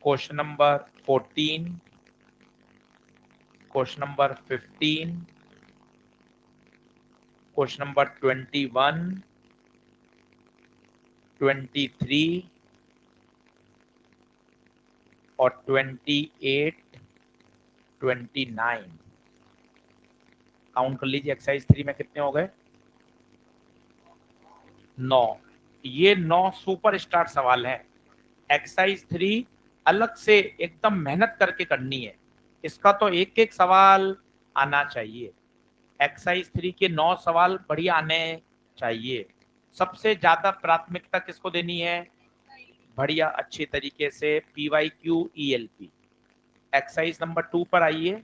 question number 14, question number 15, question number 21, 23 और 28, 29। काउंट कर लीजिए एक्सरसाइज 3 में कितने हो गए, 9। ये 9 सुपर स्टार सवाल हैं। एक्सरसाइज 3 अलग से एकदम मेहनत करके करनी है, इसका तो एक एक सवाल आना चाहिए। एक्सरसाइज 3 के 9 सवाल बढ़िया आने चाहिए। सबसे ज्यादा प्राथमिकता किसको देनी है, बढ़िया अच्छे तरीके से PYQ ELP। एक्सरसाइज नंबर 2 पर आइए,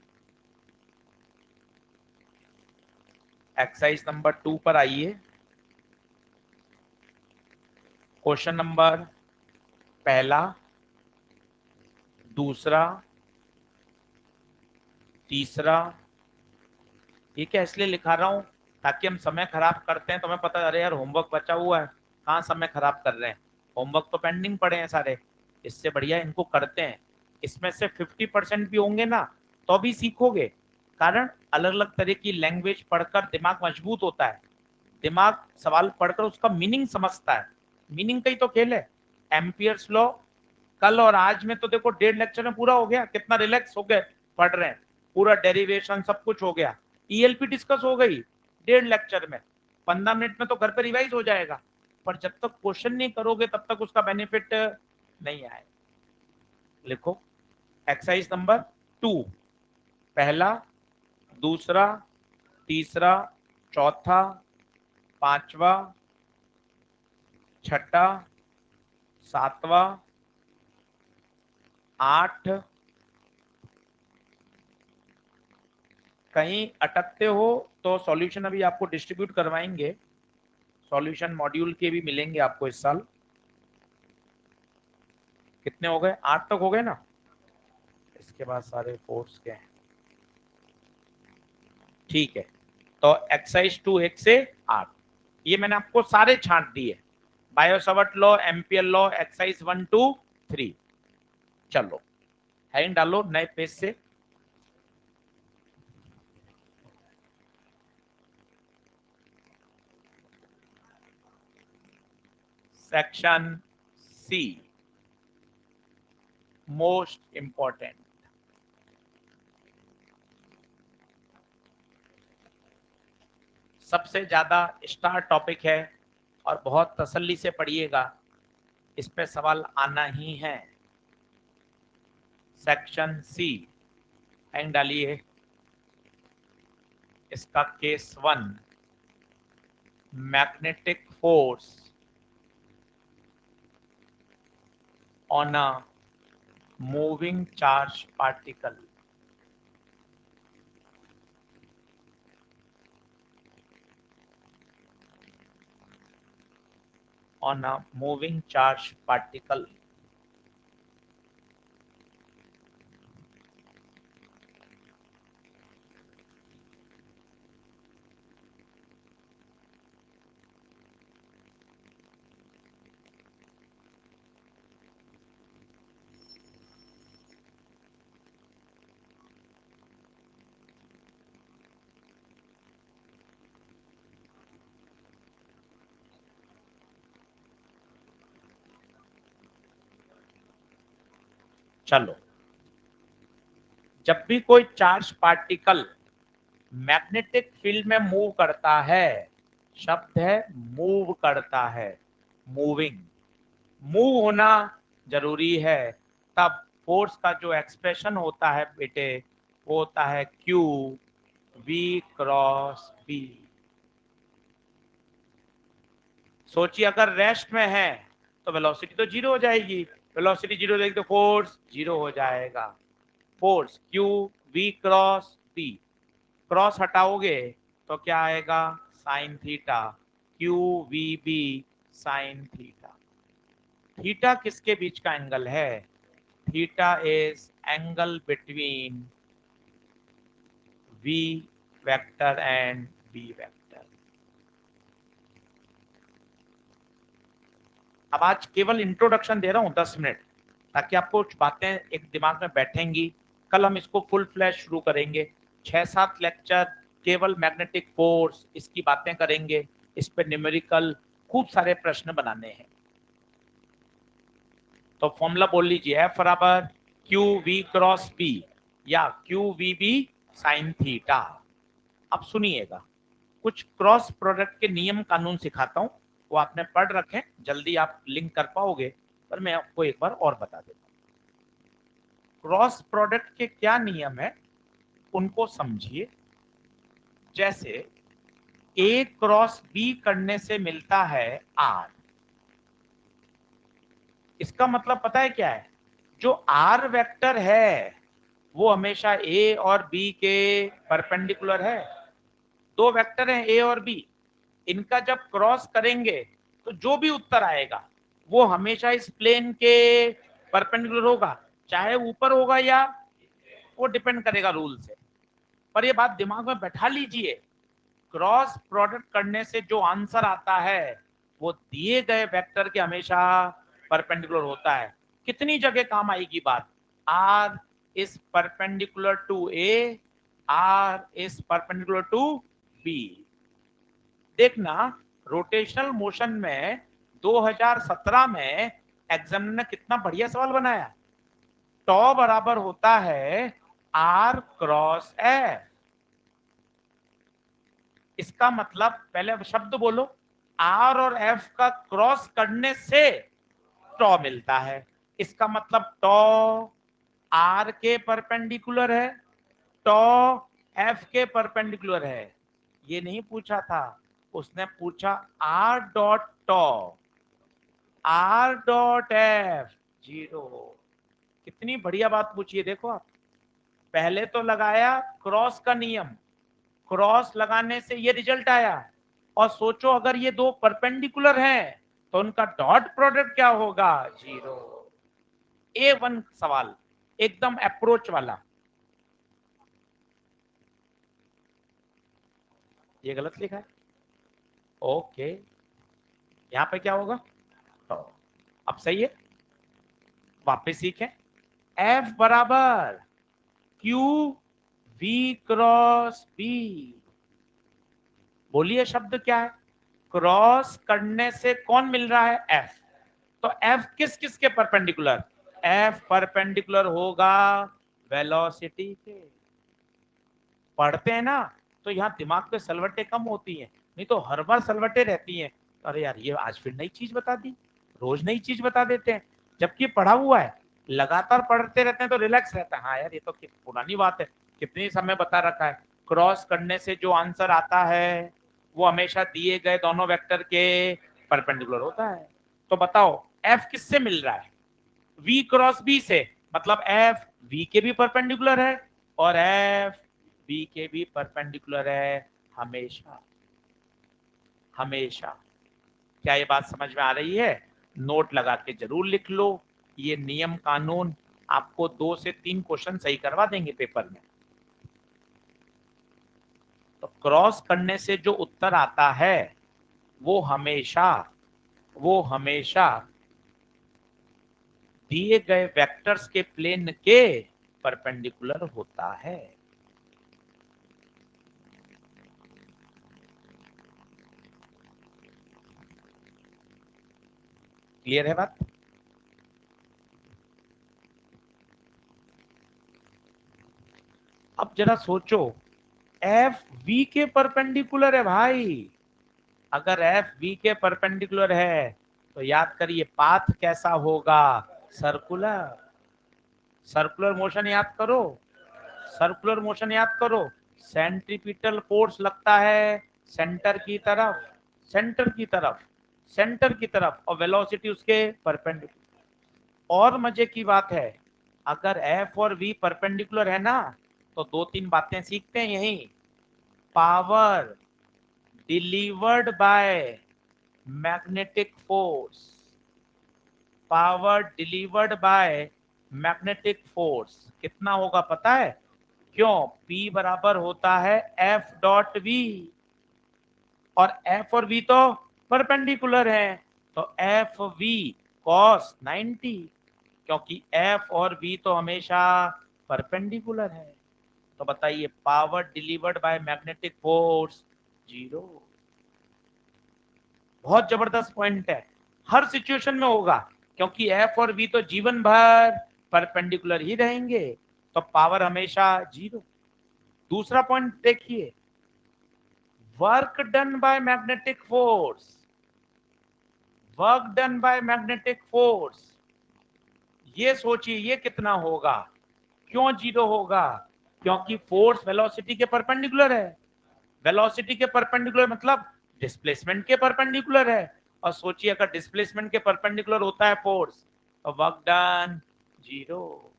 एक्सरसाइज नंबर 2 पर आइए। क्वेश्चन नंबर पहला, दूसरा, तीसरा, ठीक है, इसलिए लिखा रहा हूं ताकि हम समय खराब करते हैं तो हमें पता, अरे यार होमवर्क बचा हुआ है, कहाँ समय खराब कर रहे हैं, होमवर्क तो पेंडिंग पड़े हैं सारे। इससे बढ़िया इनको करते हैं। इसमें से 50% भी होंगे ना तो भी सीखोगे, कारण अलग अलग तरह की लैंग्वेज पढ़कर दिमाग मजबूत होता है। दिमाग सवाल पढ़कर उसका मीनिंग समझता है, मीनिंग का ही तो खेल है। एम्पियर्स लॉ कल और आज में तो देखो 1.5 लेक्चर में पूरा हो गया, कितना रिलैक्स हो गए पढ़ रहे हैं, पूरा डेरिवेशन सब कुछ हो गया। ईएलपी डिस्कस हो गई 1.5 लेक्चर में, 15 मिनट में तो घर पे रिवाइज हो जाएगा। पर जब तक क्वेश्चन नहीं करोगे तब तक उसका बेनिफिट नहीं आएगा। लिखो एक्सरसाइज नंबर 2, पहला, दूसरा, तीसरा, चौथा, पांचवा, छठा, सातवां, 8, कहीं अटकते हो तो सॉल्यूशन अभी आपको डिस्ट्रीब्यूट करवाएंगे, सॉल्यूशन मॉड्यूल के भी मिलेंगे आपको इस साल। कितने हो गए, 8 तक हो गए ना, इसके बाद सारे फोर्स के हैं, ठीक है। तो एक्सरसाइज 2 1 से 8 ये मैंने आपको सारे छांट दिए, Biot-Savart law, ampere law, exercise 1 2 3। चलो हेडिंग डालो नए पेज से, सेक्शन सी, मोस्ट इंपॉर्टेंट। सबसे ज्यादा स्टार टॉपिक है और बहुत तसल्ली से पढ़िएगा, इस पे सवाल आना ही है। सेक्शन सी एंड डालिए, इसका case 1, magnetic force on a moving charge particle. On a moving charge particle। चलो, जब भी कोई चार्ज पार्टिकल मैग्नेटिक फील्ड में मूव करता है, शब्द है मूव करता है, मूविंग, मूव होना जरूरी है, तब फोर्स का जो एक्सप्रेशन होता है बेटे, वो होता है Q V क्रॉस B। सोचिए अगर रेस्ट में है तो वेलोसिटी तो जीरो हो जाएगी, वेलोसिटी जीरो हो जाएगी तो फोर्स जीरो हो जाएगा। Force Q V cross B, cross हटाओगे तो क्या आएगा, sine theta, Q V B sine theta. Theta किसके बीच का एंगल है, theta is angle between V vector and B vector. अब आज केवल इंट्रोडक्शन दे रहा हूं 10 मिनट, ताकि आपको कुछ बातें एक दिमाग में बैठेंगी। कल हम इसको फुल फ्लैश शुरू करेंगे, 6-7 लेक्चर केवल मैग्नेटिक फोर्स, इसकी बातें करेंगे, इस पे न्यूमेरिकल खूब सारे प्रश्न बनाने हैं। तो फॉर्मूला बोल लीजिए, F बराबर क्यू वी क्रॉस बी या Q V B sine theta. अब सुनिएगा, कुछ क्रॉस प्रोडक्ट के नियम कानून सिखाता हूं, वो आपने पढ़ रखे, जल्दी आप लिंक कर पाओगे, पर मैं आपको एक बार और बता देता हूं। क्रॉस प्रोडक्ट के क्या नियम है उनको समझिए। जैसे A क्रॉस B करने से मिलता है R, इसका मतलब पता है क्या है, जो R वेक्टर है वो हमेशा A और B के परपेंडिकुलर है। दो वेक्टर हैं A और B, इनका जब क्रॉस करेंगे तो जो भी उत्तर आएगा वो हमेशा इस प्लेन के परपेंडिकुलर होगा, चाहे ऊपर होगा या, वो डिपेंड करेगा रूल से। पर ये बात दिमाग में बैठा लीजिए, क्रॉस प्रोडक्ट करने से जो आंसर आता है वो दिए गए वेक्टर के हमेशा परपेंडिकुलर होता है। कितनी जगह काम आएगी बात, R is perpendicular to A, R is perpendicular to B. देखना, रोटेशनल मोशन में 2017 में एग्जामिनर ने कितना बढ़िया सवाल बनाया। टॉ बराबर होता है आर क्रॉस एफ। इसका मतलब, पहले शब्द बोलो, आर और एफ का क्रॉस करने से टॉ मिलता है। इसका मतलब टॉ आर के परपेंडिकुलर है, टॉ एफ के परपेंडिकुलर है। ये नहीं पूछा था, उसने पूछा आर डॉट टॉ, आर डॉट एफ जीरो। कितनी बढ़िया बात पूछी है, देखो आप, पहले तो लगाया क्रॉस का नियम, क्रॉस लगाने से ये रिजल्ट आया, और सोचो अगर ये दो परपेंडिकुलर हैं तो उनका डॉट प्रोडक्ट क्या होगा, जीरो। A1 सवाल एकदम अप्रोच वाला। ये गलत लिखा है, ओके, यहां पे क्या होगा, तो अब सही है, वापस सीखें। F बराबर Q V क्रॉस B। बोलिए शब्द क्या है, क्रॉस करने से कौन मिल रहा है, F। तो F किस किस के परपेंडिकुलर, F परपेंडिकुलर होगा वेलोसिटी के। पढ़ते हैं ना, तो यहाँ दिमाग पे सलवटें कम होती हैं, नहीं तो हर बार सलवटें रहती हैं। अरे यार ये आज फिर नई चीज बता दी, रोज नई चीज बता देते हैं, जबकि पढ़ा हुआ है, लगातार पढ़ते रहते हैं तो रिलैक्स रहता है। हाँ यार ये तो पुरानी बात है, कितने समय बता रखा है। क्रॉस करने से जो आंसर आता है वो हमेशा दिए गए दोनों वेक्टर के परपेंडिकुलर होता है। तो बताओ एफ किससे मिल रहा है? v क्रॉस b से, मतलब f v के भी परपेंडिकुलर है और f v के भी परपेंडिकुलर है हमेशा, हमेशा। क्या ये बात समझ में आ रही है? नोट लगा के जरूर लिख लो, ये नियम कानून आपको 2 से 3 क्वेश्चन सही करवा देंगे पेपर में। तो क्रॉस करने से जो उत्तर आता है वो हमेशा दिए गए वेक्टर्स के प्लेन के परपेंडिकुलर होता है। क्लियर है बात? अब जरा सोचो, एफ वी के परपेंडिकुलर है भाई। अगर एफ वी के परपेंडिकुलर है तो याद करिए पाथ कैसा होगा? सर्कुलर। सर्कुलर मोशन याद करो, सर्कुलर मोशन याद करो। सेंट्रीपिटल फोर्स लगता है सेंटर की तरफ, सेंटर की तरफ, सेंटर की तरफ, और वेलोसिटी उसके परपेंडिकुलर। और मजे की बात है, अगर एफ और वी परपेंडिकुलर है ना, तो 2-3 बातें सीखते हैं यही। Power delivered by magnetic force, power delivered by magnetic force कितना होगा पता है? क्यों? P बराबर होता है F डॉट वी, और F और V तो परपेंडिकुलर है, तो एफ वी कॉस 90, क्योंकि F और V तो हमेशा परपेंडिकुलर है। तो बताइए power delivered by magnetic force 0। बहुत जबरदस्त पॉइंट है, हर सिचुएशन में होगा, क्योंकि एफ और वी तो जीवन भर परपेंडिकुलर ही रहेंगे, तो पावर हमेशा 0। दूसरा पॉइंट देखिए, work done by magnetic force, work done by magnetic force, ये सोचिए ये कितना होगा? क्यों 0 होगा? क्योंकि फोर्स वेलोसिटी के परपेंडिकुलर है, वेलोसिटी के परपेंडिकुलर मतलब डिस्प्लेसमेंट के परपेंडिकुलर है, और सोचिए अगर डिस्प्लेसमेंट के परपेंडिकुलर होता है फोर्स, तो वर्क डन 0।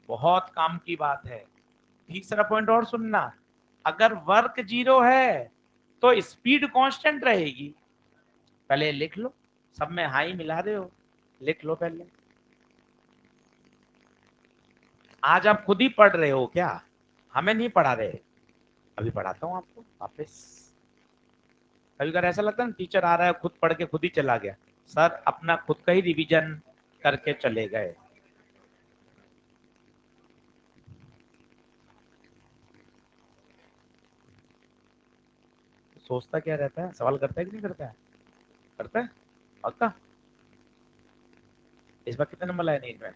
बहुत काम की बात है। तीसरा पॉइंट और सुनना, अगर वर्क 0 है तो स्पीड कांस्टेंट रहेगी। पहले लिख लो, सब में हाई मिला रहे हो, लिख लो पहले। आज आप खुद ही पढ़ रहे हो क्या? हमें नहीं पढ़ा रहे, अभी पढ़ाता हूँ आपको वापस। कभी कभी ऐसा लगता है ना टीचर आ रहा है खुद पढ़ के खुद ही चला गया, सर अपना खुद का ही रिवीजन करके चले गए। सोचता क्या रहता है, सवाल करता है कि नहीं करता है? करता है पक्का? इस बार कितने नंबर लाए नीट में?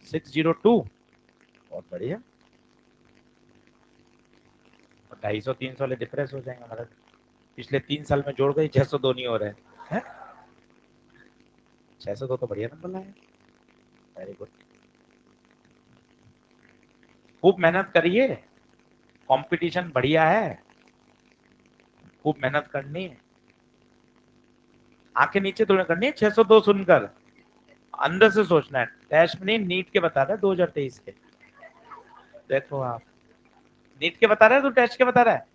602। बहुत बढ़िया। 250-300 वाले डिफरेंस हो जाएंगे हमारा। पिछले 3 साल में जोड़ गए 602 नहीं हो रहे हैं। 602 तो बढ़िया नंबर लाए। Very good. खूब मेहनत करिए, कंपटीशन बढ़िया है, खूब मेहनत करनी है। आंखें नीचे थोड़ी करनी है 602 सुनकर, अंदर से सोचना है। टेस्ट में नहीं, नीट के बता रहा है 2023 के। देखो आप, नीट के बता रहा है तो टेस्ट के बता रहा है?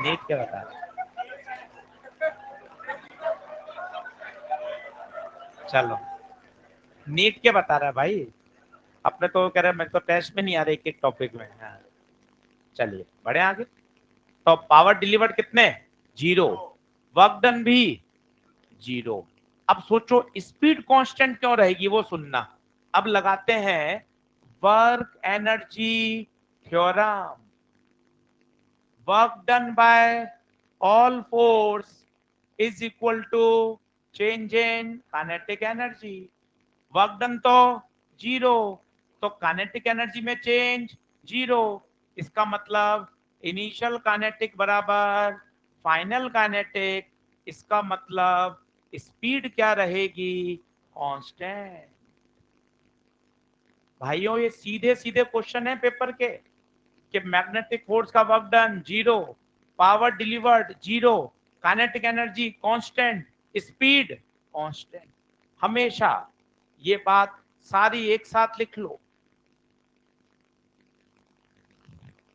नीट के बता रहा है। चलो, नीट के बता रहा है भाई, अपने तो कह रहे हैं मैं तो टेस्ट में नहीं आ रही एक एक टॉपिक में। हाँ चलिए बढ़े आगे। तो पावर डिलीवर्ड कितने? 0। वर्क डन भी 0। अब सोचो स्पीड कांस्टेंट क्यों रहेगी वो सुनना। अब लगाते हैं work energy theorem. Work done by all force is equal to change in kinetic energy. Work done तो जीरो, तो काइनेटिक एनर्जी में चेंज जीरो। इसका मतलब इनिशियल काइनेटिक बराबर फाइनल काइनेटिक। इसका मतलब स्पीड क्या रहेगी, कांस्टेंट। भाइयों ये सीधे सीधे क्वेश्चन है पेपर के कि मैग्नेटिक फोर्स का work done zero, power delivered zero, kinetic energy constant, speed constant. हमेशा ये बात सारी एक साथ लिख लो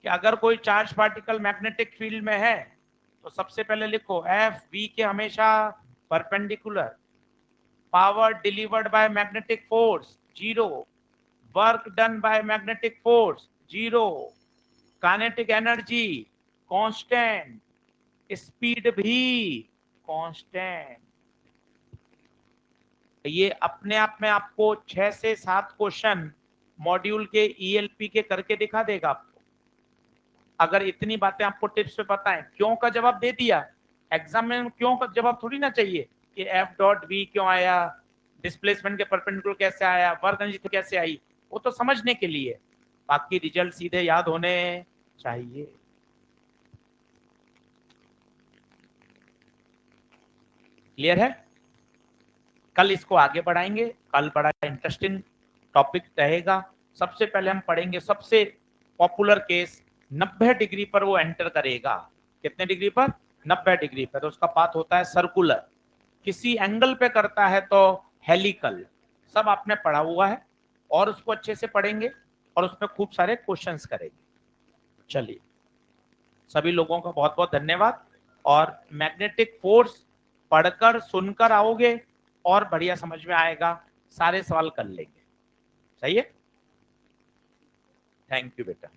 कि अगर कोई चार्ज पार्टिकल मैग्नेटिक फील्ड में है तो सबसे पहले लिखो एफ वी के हमेशा perpendicular, power delivered by magnetic force zero, work done by magnetic force zero, kinetic energy constant, speed भी कांस्टेंट। ये अपने आप में आपको 6 से 7 क्वेश्चन मॉड्यूल के ईएलपी के करके दिखा देगा आपको। अगर इतनी बातें आपको टिप्स पे पता है, क्यों का जवाब दे दिया, एग्जाम में क्यों का जवाब थोड़ी ना चाहिए कि एफ डॉट वी क्यों आया, डिस्प्लेसमेंट के परपेंडिकुलर कैसे आया, वर्क एनर्जी कैसे आई, वो तो समझने के लिए। बाकी रिजल्ट सीधे याद होने चाहिए। क्लियर है? कल इसको आगे बढ़ाएंगे, कल बड़ा इंटरेस्टिंग टॉपिक रहेगा। सबसे पहले हम पढ़ेंगे सबसे पॉपुलर केस, 90 डिग्री पर वो एंटर करेगा। कितने डिग्री पर? 90 डिग्री पर। तो उसका पाथ होता है सर्कुलर, किसी एंगल पे करता है तो हेलिकल। सब आपने पढ़ा हुआ है और उसको अच्छे से पढ़ेंगे और उसमें खूब सारे क्वेश्चंस करेंगे। चलिए, सभी लोगों का बहुत बहुत धन्यवाद। और मैग्नेटिक फोर्स पढ़कर सुनकर आओगे और बढ़िया समझ में आएगा, सारे सवाल कर लेंगे। सही है? थैंक यू बेटा।